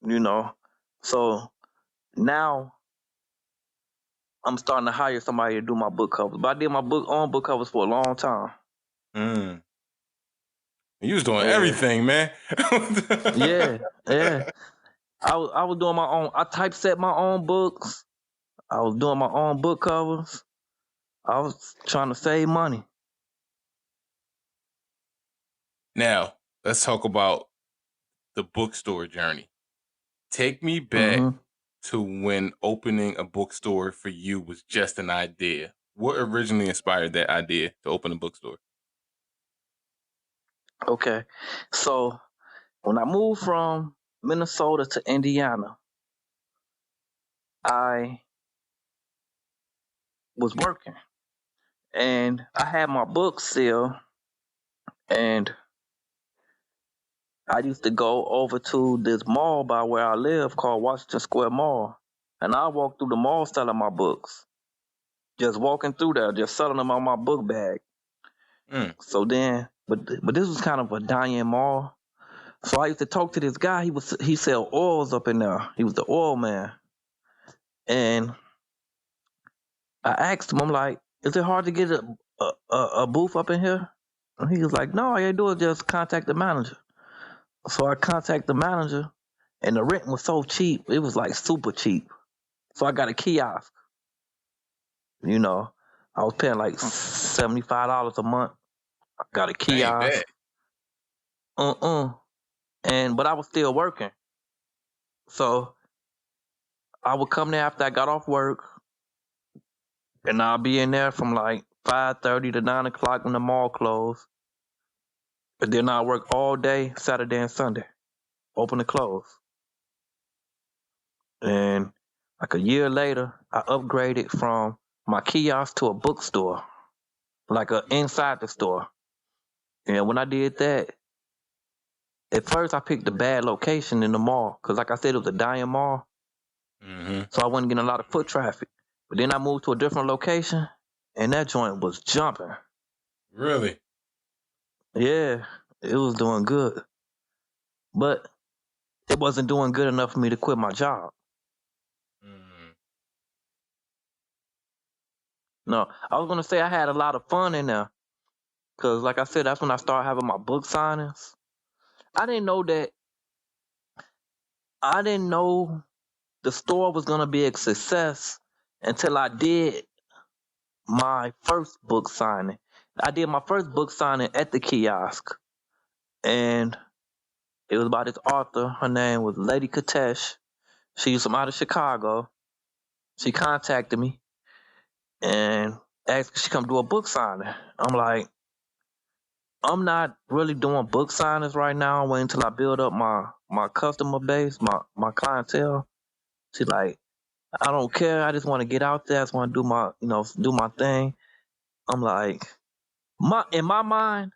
You know, so now I'm starting to hire somebody to do my book covers. But I did my own book covers for a long time.
Mm. You was doing
Yeah,
everything, man.
yeah. I was doing my own. I typeset my own books. I was doing my own book covers. I was trying to save money.
Now, let's talk about the bookstore journey. Take me back
Mm-hmm.
to when opening a bookstore for you was just an idea. What originally inspired that idea to open a bookstore?
Okay, so when I moved from Minnesota to Indiana, I was working and I had my book still, and I used to go over to this mall by where I live called Washington Square Mall, and I walked through the mall selling my books, just walking through there, just selling them on my book bag.
Mm.
So then, but this was kind of a dying mall. So I used to talk to this guy. He sell oils up in there. He was the oil man, and I asked him, I'm like, is it hard to get a booth up in here? And he was like, no, all you do is just contact the manager. So I contacted the manager, and the rent was so cheap. It was like super cheap. So I got a kiosk. You know, I was paying like $75 a month. I got a
That ain't bad.
kiosk. But I was still working. So I would come there after I got off work, and I'll be in there from like 5:30 to 9 o'clock when the mall closed. But then I work all day, Saturday and Sunday, open and close. And like a year later, I upgraded from my kiosk to a bookstore, like inside the store. And when I did that, at first I picked a bad location in the mall because, like I said, it was a dying mall.
Mm-hmm.
So I wasn't getting a lot of foot traffic. But then I moved to a different location, and that joint was jumping.
Really?
Yeah, it was doing good. But it wasn't doing good enough for me to quit my job.
Mm.
No, I was going to say I had a lot of fun in there because, like I said, that's when I started having my book signings. I didn't know the store was going to be a success until I did my first book signing. I did my first book signing at the kiosk, and it was by this author. Her name was Lady Katesh. She's from out of Chicago. She contacted me and asked if she come do a book signing. I'm like, I'm not really doing book signings right now. Wait until I build up my customer base, my clientele. She's like, I don't care. I just want to get out there. I just want to do my thing. I'm like, in my mind,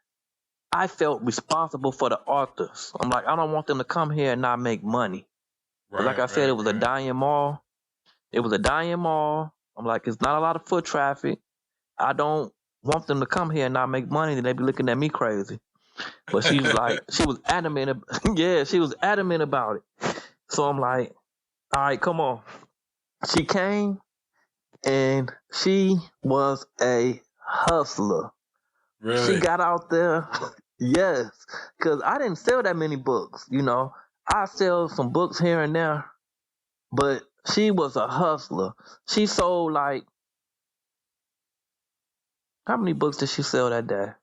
I felt responsible for the authors. I'm like, I don't want them to come here and not make money. Like I said, it was a dying mall. It was a dying mall. I'm like, it's not a lot of foot traffic. I don't want them to come here and not make money. Then they be looking at me crazy. But she was adamant. Yeah, she was adamant about it. So I'm like, all right, come on. She came and she was a hustler.
Really?
She got out there. Yes, because I didn't sell that many books. You know, I sell some books here and there, but she was a hustler. She sold like, how many books did she sell that day?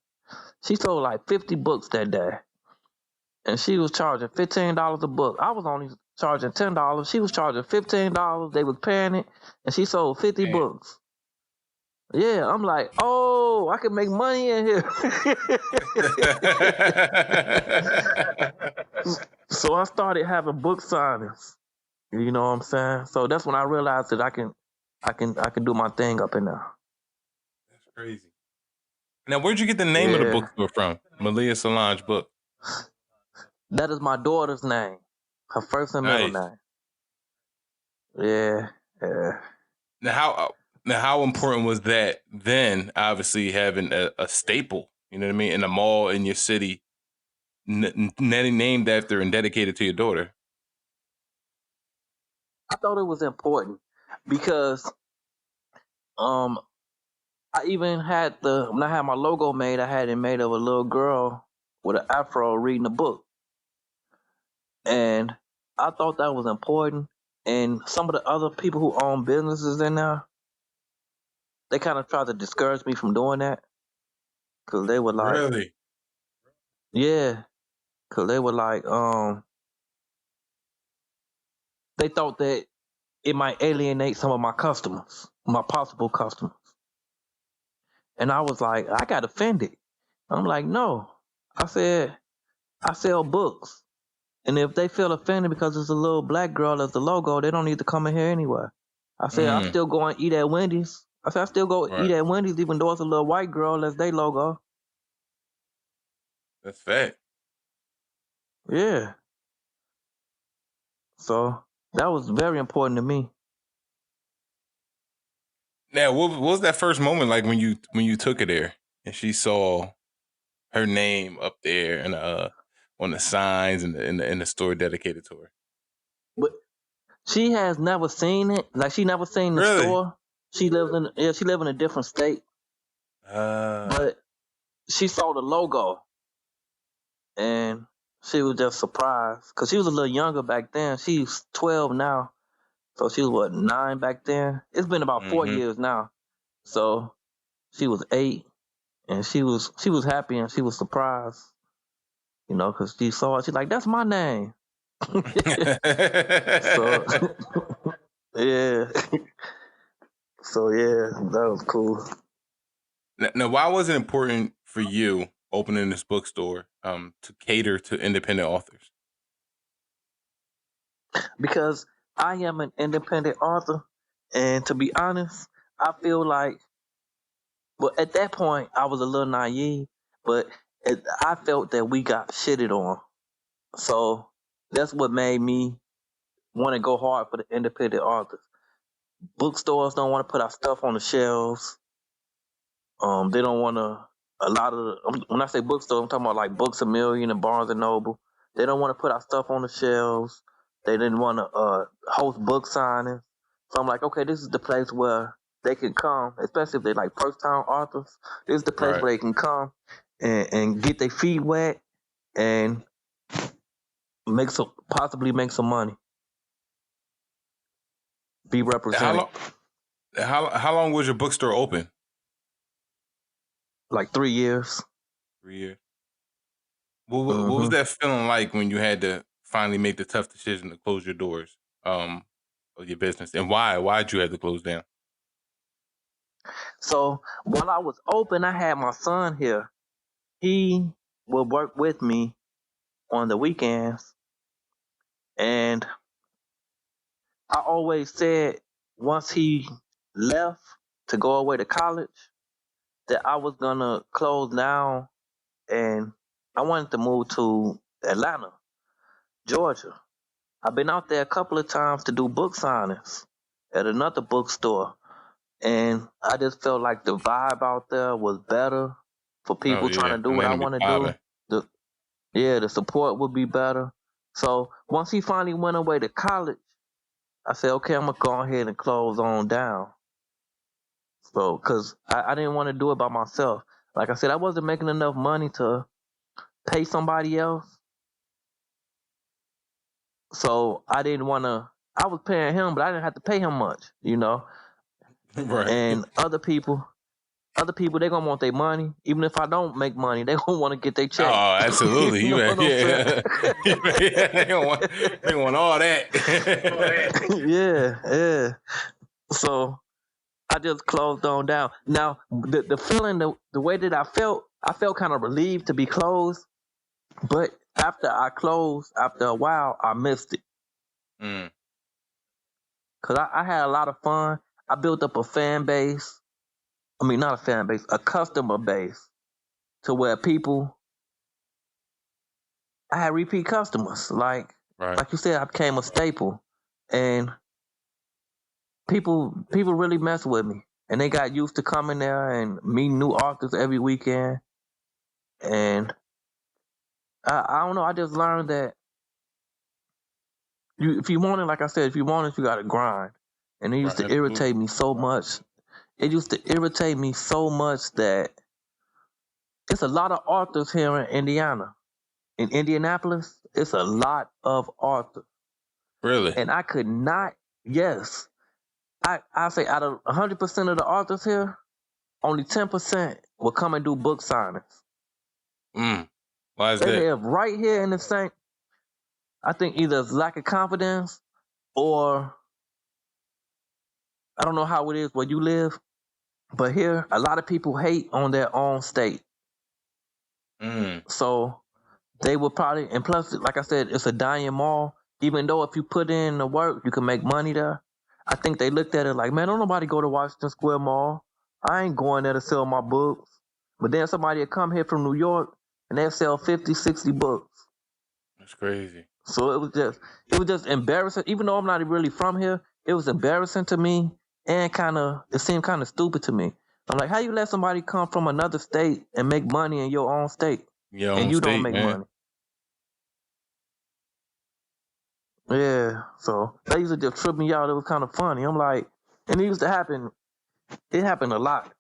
She sold like 50 books that day. And she was charging $15 a book. I was only charging $10. She was charging $15. They was paying it. And she sold 50 books. Yeah, I'm like, oh, I can make money in here. So I started having book signings. You know what I'm saying? So that's when I realized that I can do my thing up in there.
That's crazy. Now, where'd you get the name of the bookstore from? Maleah Solange Book.
That is my daughter's name. Her first and middle
Nice.
name. Yeah. Yeah.
Now how important was that then? Obviously, having a staple, you know what I mean, in a mall in your city, named after and dedicated to your daughter.
I thought it was important because I even had when I had my logo made, I had it made of a little girl with an afro reading a book. And I thought that was important. And some of the other people who own businesses in there, they kind of tried to discourage me from doing that. Cause they were like,
Really?
yeah. Cause they were like, they thought that it might alienate some of my customers, my possible customers. And I was like, I got offended. I'm like, no. I said, I sell books. And if they feel offended because it's a little black girl as the logo, they don't need to come in here anyway. I said, I still go and eat at Wendy's. I said, I still go
Right.
eat at Wendy's even though it's a little white girl as they logo.
That's fact.
Yeah. So that was very important to me.
Now, what was that first moment like when you took her there and she saw her name up there and on the signs and in the store dedicated to her?
But she has never seen it. Like she never seen the
Really?
store. She lives in a different state. But she saw the logo and she was just surprised because she was a little younger back then. She's 12 now. So she was what, 9 back then? It's been about 4 years now. So she was 8 and she was happy and she was surprised, you know, because she saw it. She's like, that's my name. So yeah. So yeah, that was cool.
Now, why was it important for you opening this bookstore to cater to independent authors?
Because I am an independent author, and to be honest, I feel like, well, at that point, I was a little naive, but I felt that we got shitted on. So that's what made me want to go hard for the independent authors. Bookstores don't want to put our stuff on the shelves. They don't want to. A lot of when I say bookstore, I'm talking about like Books A Million and Barnes and Noble. They don't want to put our stuff on the shelves. They didn't want to host book signings. So I'm like, okay, this is the place where they can come, especially if they're like first time authors. This is the place where they can come and get their feet wet and possibly make some money. Be represented.
How long was your bookstore open?
Like 3 years.
3 years. What was that feeling like when you had to finally make the tough decision to close your doors of your business, and why? Why'd you have to close down?
So while I was open, I had my son here. He would work with me on the weekends, and I always said once he left to go away to college that I was gonna close down, and I wanted to move to Atlanta, Georgia. I've been out there a couple of times to do book signings at another bookstore, and I just felt like the vibe out there was better for people trying to do what I want to do. The support would be better. So once he finally went away to college, I said, okay, I'm gonna go ahead and close on down. So, cause I didn't want to do it by myself. Like I said, I wasn't making enough money to pay somebody else. So I didn't want to. I was paying him, but I didn't have to pay him much, you know.
Right.
And other people, they gonna want their money. Even if I don't make money, they gonna want to get their check.
Oh, absolutely.
You know what I'm saying?
They want all that.
Yeah. So I just closed on down. Now the feeling, the way that I felt kind of relieved to be closed. But after I closed, after a while, I missed it. Cause I had a lot of fun. I built up a fan base. I mean, not a fan base, a customer base, to where people I had repeat customers. Like you said, I became a staple, and people really mess with me, and they got used to coming there and meeting new authors every weekend. And I don't know. I just learned that if you want it, like I said, if you want it, you got to grind. And it used to irritate me so much. It used to irritate me so much that it's a lot of authors here in Indiana. In Indianapolis, it's a lot of authors.
Really?
And I could not, yes. I say out of 100% of the authors here, only 10% will come and do book signings.
Why is that?
They live right here in the same. I think either it's lack of confidence or I don't know how it is where you live, but here a lot of people hate on their own state. So they will probably, and plus, like I said, it's a dying mall. Even though if you put in the work, you can make money there. I think they looked at it like, man, don't nobody go to Washington Square Mall. I ain't going there to sell my books. But then somebody will come here from New York and they'll sell 50, 60 books.
That's crazy.
So it was just embarrassing. Even though I'm not really from here, it was embarrassing to me and it seemed kind of stupid to me. I'm like, how you let somebody come from another state and make money in your own state? And you don't make money. Yeah, so they used to just trip me out. It was kind of funny. I'm like, and it used to happen. It happened a lot.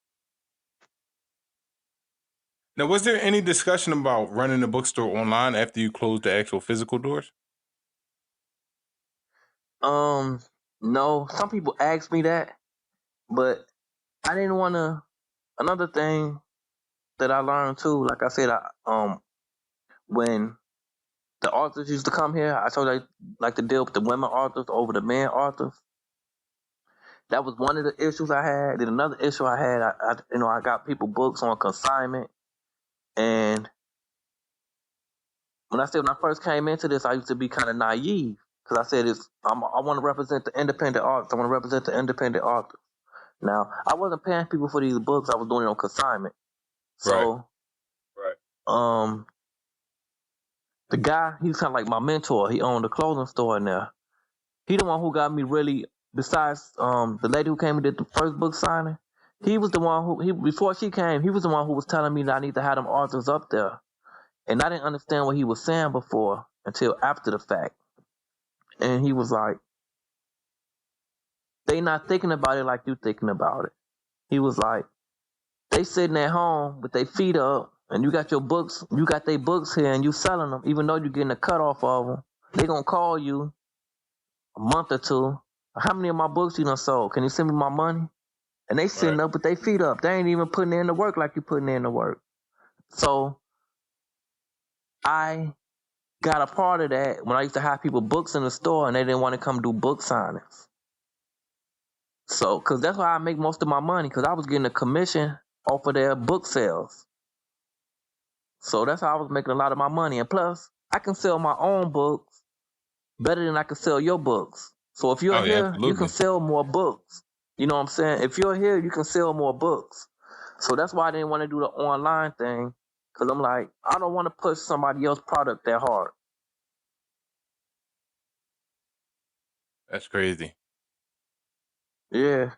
Now, was there any discussion about running the bookstore online after you closed the actual physical doors?
No. Some people asked me that, but I didn't want to. Another thing that I learned too, like I said, when the authors used to come here, I told I like to deal with the women authors over the men authors. That was one of the issues I had. Then another issue I had, I got people books on consignment, and when I first came into this, I used to be kind of naive because I said I want to represent the independent authors. I want to represent the independent authors. Now, I wasn't paying people for these books. I was doing it on consignment. So, the guy, he's kind of like my mentor. He owned a clothing store in there. He the one who got me really, besides the lady who came and did the first book signing, he was the one before she came, he was the one who was telling me that I need to have them authors up there. And I didn't understand what he was saying before until after the fact. And he was like, they not thinking about it like you thinking about it. He was like, they sitting at home with their feet up, and you got your books, you got their books here, and you selling them, even though you're getting a cut off of them. They gonna call you a month or two. How many of my books you done sold? Can you send me my money? And they sitting up with their feet up. They ain't even putting in the work like you putting in the work. So I got a part of that when I used to have people books in the store and they didn't want to come do book signings. So, because that's why I make most of my money, because I was getting a commission off of their book sales. So that's how I was making a lot of my money. And plus, I can sell my own books better than I can sell your books. So if you're here, you can sell more books. You know what I'm saying? If you're here, you can sell more books. So that's why I didn't want to do the online thing, because I'm like, I don't want to push somebody else's product that hard.
That's crazy.
Yeah.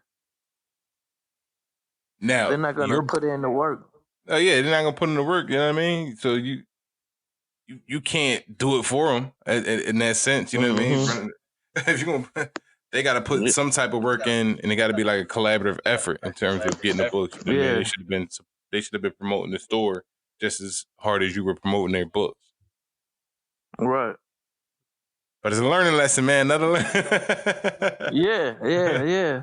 Now
they're not gonna put in the work.
Oh yeah, they're not gonna put in the work. You know what I mean? So you can't do it for them in that sense. You know what I mean? If you're gonna, they got to put some type of work in, and it got to be like a collaborative effort in terms of getting the books. You know what I mean? They should have been promoting the store just as hard as you were promoting their books.
Right.
But it's a learning lesson, man.
Yeah.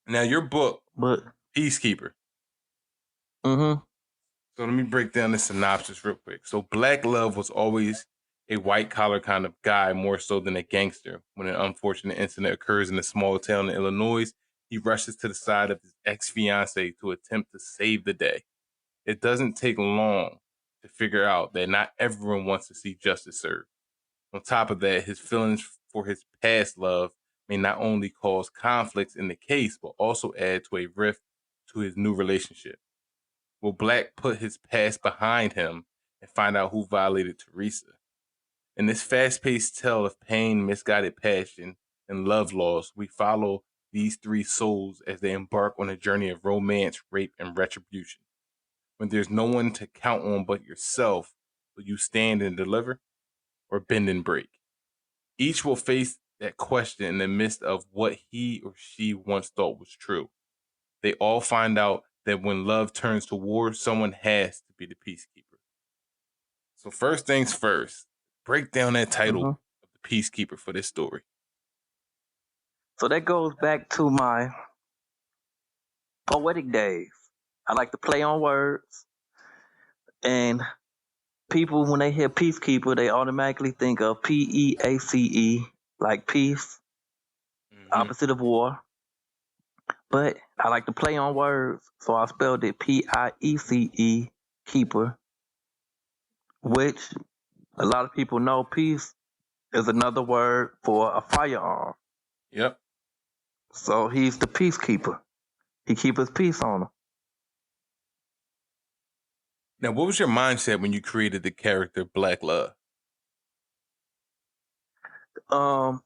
Now your book, Peacekeeper.
Mm-hmm.
So let me break down the synopsis real quick. So Black Love was always a white-collar kind of guy, more so than a gangster. When an unfortunate incident occurs in a small town in Illinois, he rushes to the side of his ex-fiancée to attempt to save the day. It doesn't take long to figure out that not everyone wants to see justice served. On top of that, his feelings for his past love may not only cause conflicts in the case, but also add to a rift to his new relationship. Will Black put his past behind him and find out who violated Teresa. In this fast-paced tale of pain, misguided passion, and love loss, we follow these three souls as they embark on a journey of romance, rape, and retribution. When there's no one to count on but yourself, will you stand and deliver or bend and break? Each will face that question in the midst of what he or she once thought was true. They all find out that when love turns to war, someone has to be the peacekeeper. So first things first, break down that title of the Peacekeeper for this story.
So that goes back to my poetic days. I like to play on words, and people, when they hear Peacekeeper, they automatically think of Peace, like peace, opposite of war. But I like to play on words, so I spelled it Piece, keeper, which a lot of people know peace is another word for a firearm.
Yep.
So he's the peacekeeper. He keeps his peace on him.
Now, what was your mindset when you created the character Black Love?
For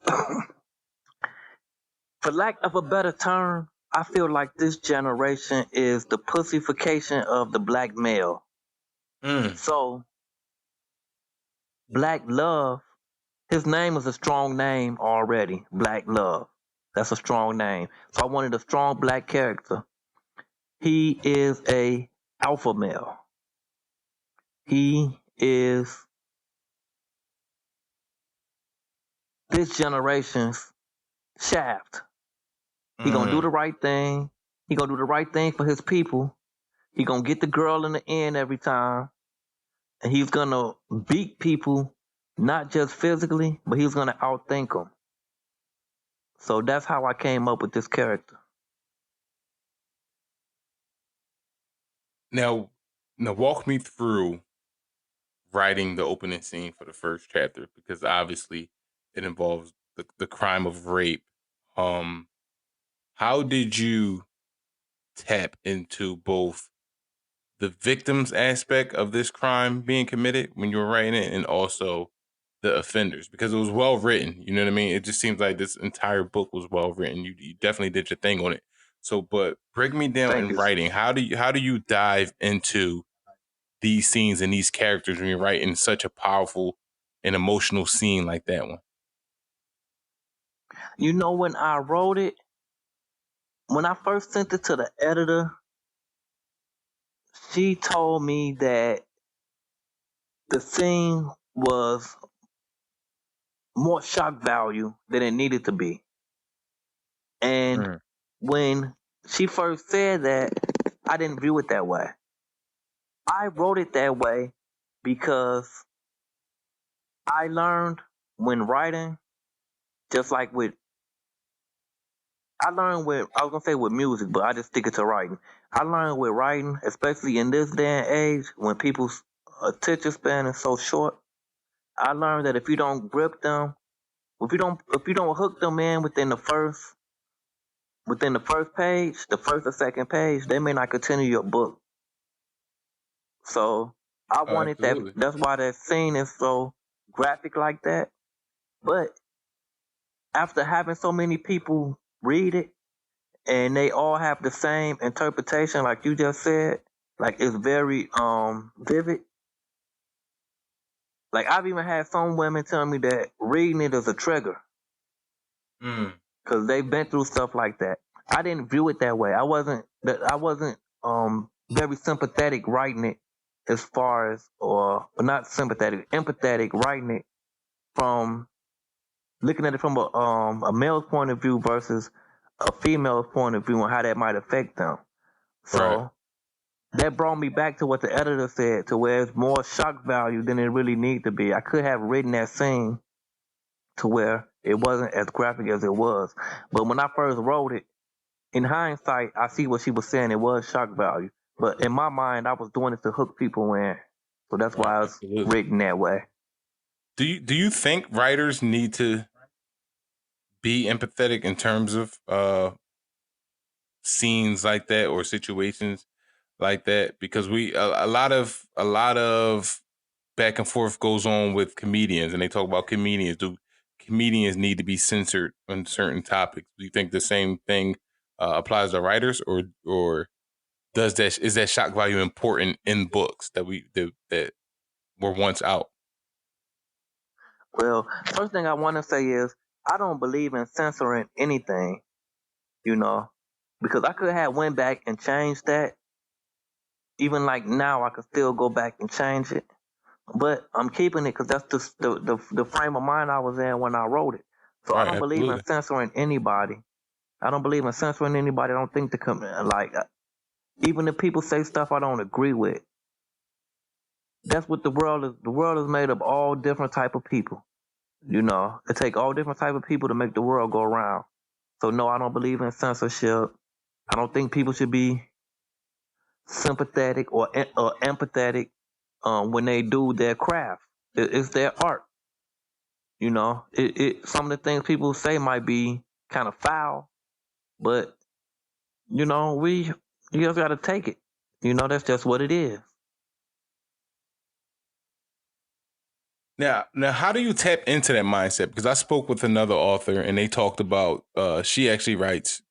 lack of a better term, I feel like this generation is the pussification of the black male. So, Black Love, his name is a strong name already. Black Love. That's a strong name. So I wanted a strong black character. He is a alpha male. He is this generation's Shaft. He gonna do the right thing. He gonna do the right thing for his people. He gonna get the girl in the end every time. And he's gonna beat people, not just physically, but he's gonna outthink them. So that's how I came up with this character.
Now walk me through writing the opening scene for the first chapter, because obviously it involves the crime of rape. How did you tap into both the victim's aspect of this crime being committed when you were writing it and also the offenders? Because it was well written, you know what I mean? It just seems like this entire book was well written. You definitely did your thing on it. So, but break me down in writing. How do you dive into these scenes and these characters when you're writing such a powerful and emotional scene like that one?
You know, when I wrote it, when I first sent it to the editor, she told me that the scene was more shock value than it needed to be. And when she first said that, I didn't view it that way. I wrote it that way because I learned when writing, just like I was gonna say with music, but I just stick it to writing. I learned with writing, especially in this day and age, when people's attention span is so short, I learned that if you don't grip them, if you don't hook them in within the first page, the first or second page, they may not continue your book. So I wanted that. That's why that scene is so graphic like that. But after having so many people read it and they all have the same interpretation, like you just said, like it's very vivid. Like I've even had some women tell me that reading it is a trigger. Because they've been through stuff like that. I didn't view it that way. I wasn't very sympathetic writing it as far as, or not sympathetic, empathetic writing it from looking at it from a male's point of view versus a female's point of view and how that might affect them. So that brought me back to what the editor said, to where it's more shock value than it really need to be. I could have written that scene to where it wasn't as graphic as it was. But when I first wrote it, in hindsight, I see what she was saying. It was shock value. But in my mind, I was doing it to hook people in. So that's why I was written that way.
Do you think writers need to be empathetic in terms of scenes like that or situations like that? Because a lot of back and forth goes on with comedians, and they talk about comedians. Do comedians need to be censored on certain topics? Do you think the same thing applies to writers, or is that shock value important in books that were once out?
Well, first thing I want to say is I don't believe in censoring anything, you know, because I could have went back and changed that. Even like now, I could still go back and change it, but I'm keeping it because that's the frame of mind I was in when I wrote it. So I
Right,
don't believe in
absolutely.
censoring anybody. I don't believe in censoring anybody. I don't think even if people say stuff I don't agree with. That's what the world is. The world is made of all different type of people. You know, it take all different type of people to make the world go around. So no, I don't believe in censorship. I don't think people should be sympathetic or empathetic when they do their craft. It's their art. You know, some of the things people say might be kind of foul, but you know, you just got to take it. You know, that's just what it is.
Now, how do you tap into that mindset? Because I spoke with another author, and they talked about she actually writes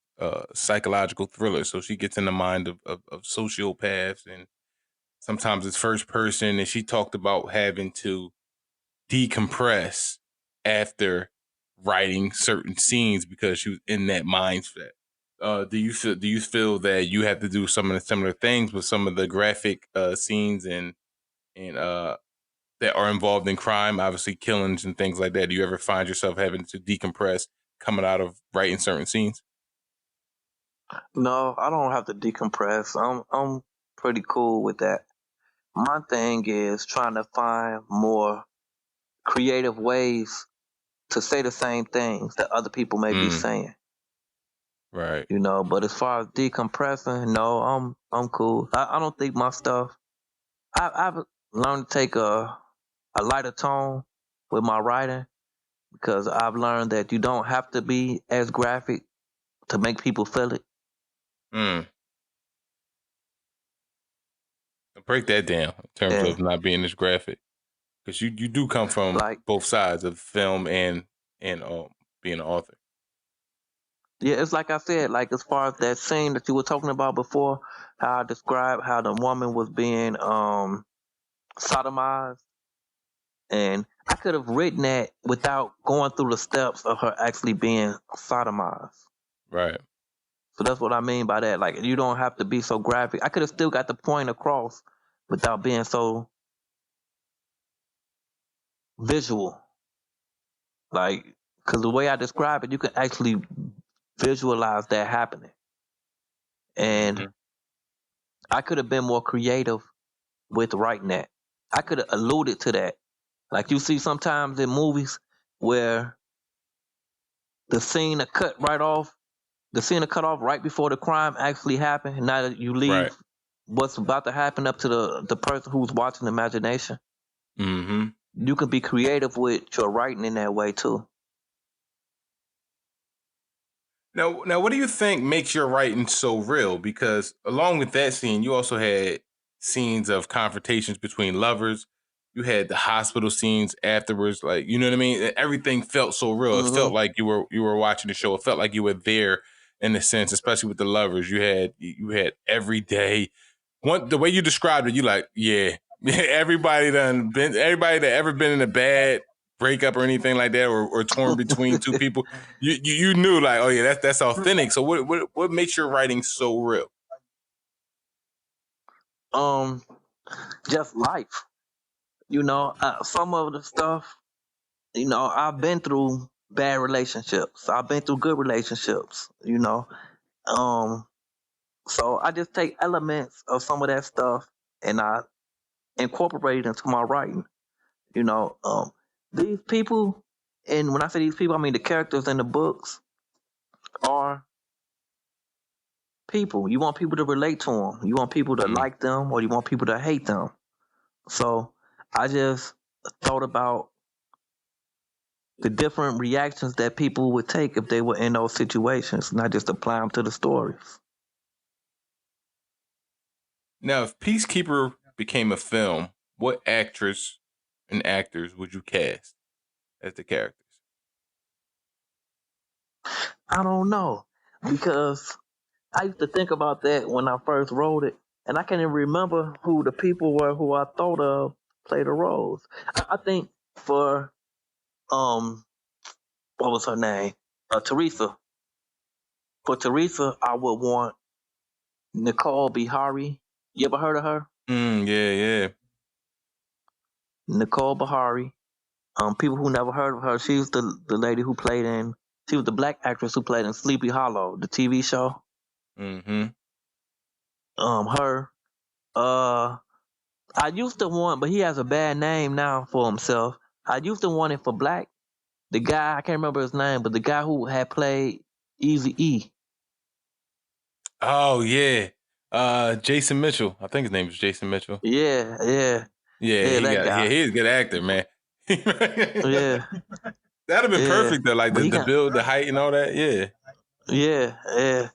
psychological thrillers, so she gets in the mind of sociopaths, and sometimes it's first person. And she talked about having to decompress after writing certain scenes because she was in that mindset. Do you feel that you have to do some of the similar things with some of the graphic scenes and that are involved in crime, obviously killings and things like that? Do you ever find yourself having to decompress coming out of writing certain scenes?
No, I don't have to decompress. I'm pretty cool with that. My thing is trying to find more creative ways to say the same things that other people may be
Mm,
saying.
right.
You know, but as far as decompressing, no, I'm cool. I don't think my stuff. I've learned to take a lighter tone with my writing because I've learned that you don't have to be as graphic to make people feel it.
Mm. Break that down in terms
And
of not being as graphic, because you do come from
like,
both sides of film and being an author.
yeah, it's like I said, like as far as that scene that you were talking about before, how I described how the woman was being sodomized, and I could have written that without going through the steps of her actually being sodomized.
Right.
So that's what I mean by that. Like you don't have to be so graphic. I could have still got the point across without being so visual. Like, because the way I describe it, you can actually visualize that happening. And
Hmm.
I could have been more creative with writing that. I could have alluded to that. Like you see sometimes in movies where the scene are cut right off, the scene are cut off right before the crime actually happened. And now that you leave
Right.
what's about to happen up to the person who's watching the imagination.
Hmm.
You can be creative with your writing in that way too.
Now, what do you think makes your writing so real? Because along with that scene, you also had scenes of confrontations between lovers. You had the hospital scenes afterwards, like you know what I mean. Everything felt so real. It felt
Hmm.
like you were watching the show. It felt like you were there in a sense, especially with the lovers. You had every day. The way you described it, you like, yeah, everybody that ever been in a bad breakup or anything like that, or torn between two people, you knew like, oh yeah, that's authentic. So what makes your writing so real?
Um, just life. You know, some of the stuff. You know, I've been through bad relationships. I've been through good relationships. You know, um, so I just take elements of some of that stuff and I incorporate it into my writing. You know, these people, and when I say these people, I mean the characters in the books are people. You want people to relate to them. You want people to
Mm.
like them, or you want people to hate them. So I just thought about the different reactions that people would take if they were in those situations, not just apply them to the stories.
Now, if Peacekeeper became a film, what actress and actors would you cast as the characters?
I don't know, because I used to think about that when I first wrote it, and I can't even remember who the people were who I thought of play the roles. I think for what was her name? Teresa. For Teresa, I would want Nicole Bihari. You ever heard of her?
Yeah.
Nicole Bihari. People who never heard of her, she's the lady who played in. She was the black actress who played in Sleepy Hollow, the TV show.
Mm-hmm.
Her. I used to want, but he has a bad name now for himself. I used to want it for Black. The guy, I can't remember his name, but the guy who had played Easy E.
Oh yeah. Jason Mitchell. I think his name is Jason Mitchell.
Yeah, that guy.
He's a good actor, man.
Yeah,
That'd have been perfect though, like
but
the build, the height and all that. Yeah.
yeah.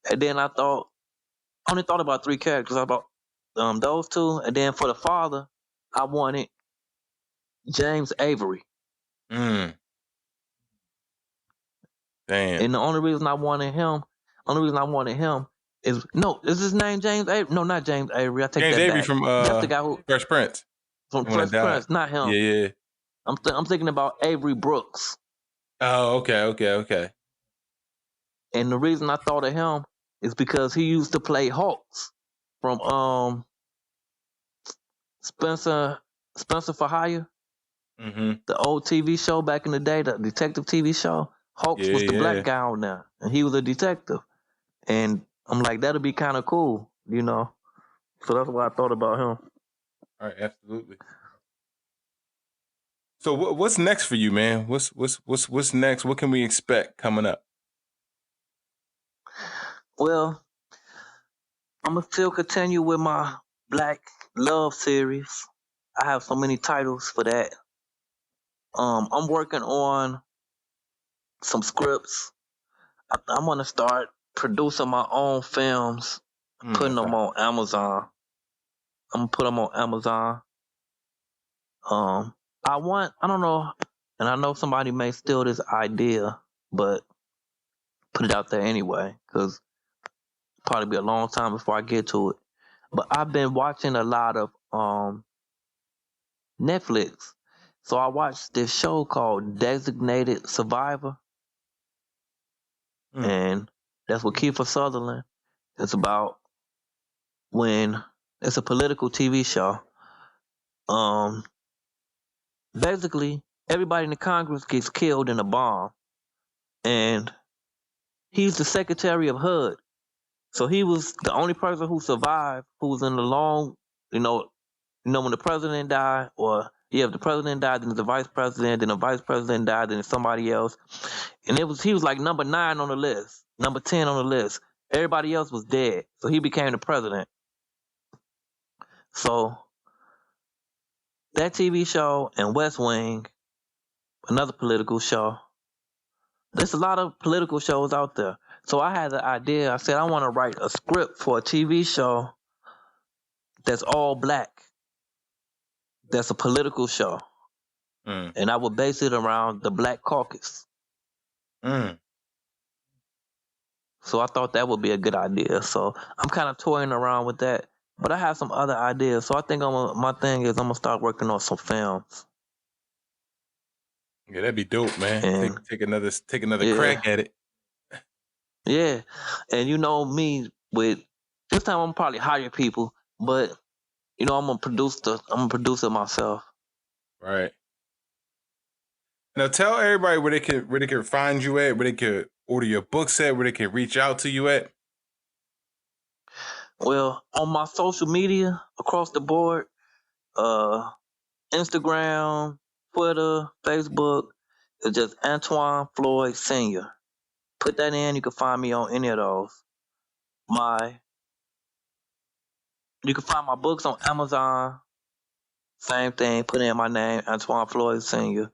And then I only thought about three characters. I thought those two, and then for the father, I wanted James Avery.
Damn.
And the only reason I wanted him is his name James Avery? No, not James Avery. I take
James
that
Avery
back.
from
That's the guy who
Fresh Prince.
from Fresh Prince, not him.
Yeah.
I'm thinking about Avery Brooks.
Oh, okay.
And the reason I thought of him is because he used to play Hawks from Spencer for Hire, the old TV show back in the day, the detective TV show. Hawks was the black guy on there, and he was a detective. And I'm like, that'd be kind of cool, you know. So that's why I thought about him.
All right, absolutely. So what's next for you, man? What's next? What can we expect coming up?
Well, I'm gonna still continue with my Black Love series. I have so many titles for that. I'm working on some scripts. I'm gonna start producing my own films, putting them on Amazon. I'm gonna put them on Amazon. I don't know, and I know somebody may steal this idea, but put it out there anyway, because probably be a long time before I get to it. But I've been watching a lot of Netflix. So I watched this show called Designated Survivor. And that's with Kiefer Sutherland. It's about when it's a political TV show. Basically, everybody in the Congress gets killed in a bomb. And he's the Secretary of HUD. So he was the only person who survived, who was in the long, when the president died, or if the president died, then the vice president, then the vice president died, then somebody else. And he was like number 9 on the list, number 10 on the list. Everybody else was dead. So he became the president. So that TV show and West Wing, another political show. There's a lot of political shows out there. So I had the idea. I said, I want to write a script for a TV show that's all black. That's a political show. And I would base it around the Black Caucus. So I thought that would be a good idea. So I'm kind of toying around with that. But I have some other ideas. So I think my thing is I'm going to start working on some films.
Yeah, that'd be dope, man. And take another crack at it.
Yeah. And you know me, with this time I'm probably hire people, but I'm gonna produce it myself.
Right. Now tell everybody where they can find you at, where they could order your books at, where they can reach out to you at.
Well, on my social media across the board, Instagram, Twitter, Facebook, it's just Antwan Floyd Sr. Put that in, you can find me on any of those. You can find my books on Amazon. Same thing, put in my name, Antwan Floyd Sr.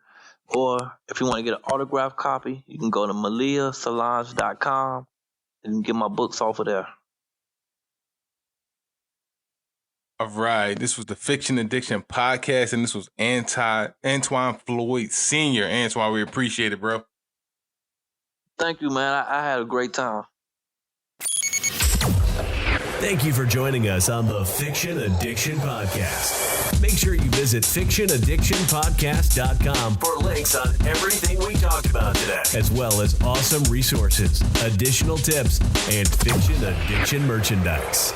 Or if you want to get an autographed copy, you can go to MaleahSolange.com and get my books off of there.
All right. This was the Fiction Addiction Podcast, and this was Antwan Floyd Sr. Antwan, we appreciate it, bro.
Thank you, man. I had a great time.
Thank you for joining us on the Fiction Addiction Podcast. Make sure you visit fictionaddictionpodcast.com for links on everything we talked about today, as well as awesome resources, additional tips, and fiction addiction merchandise.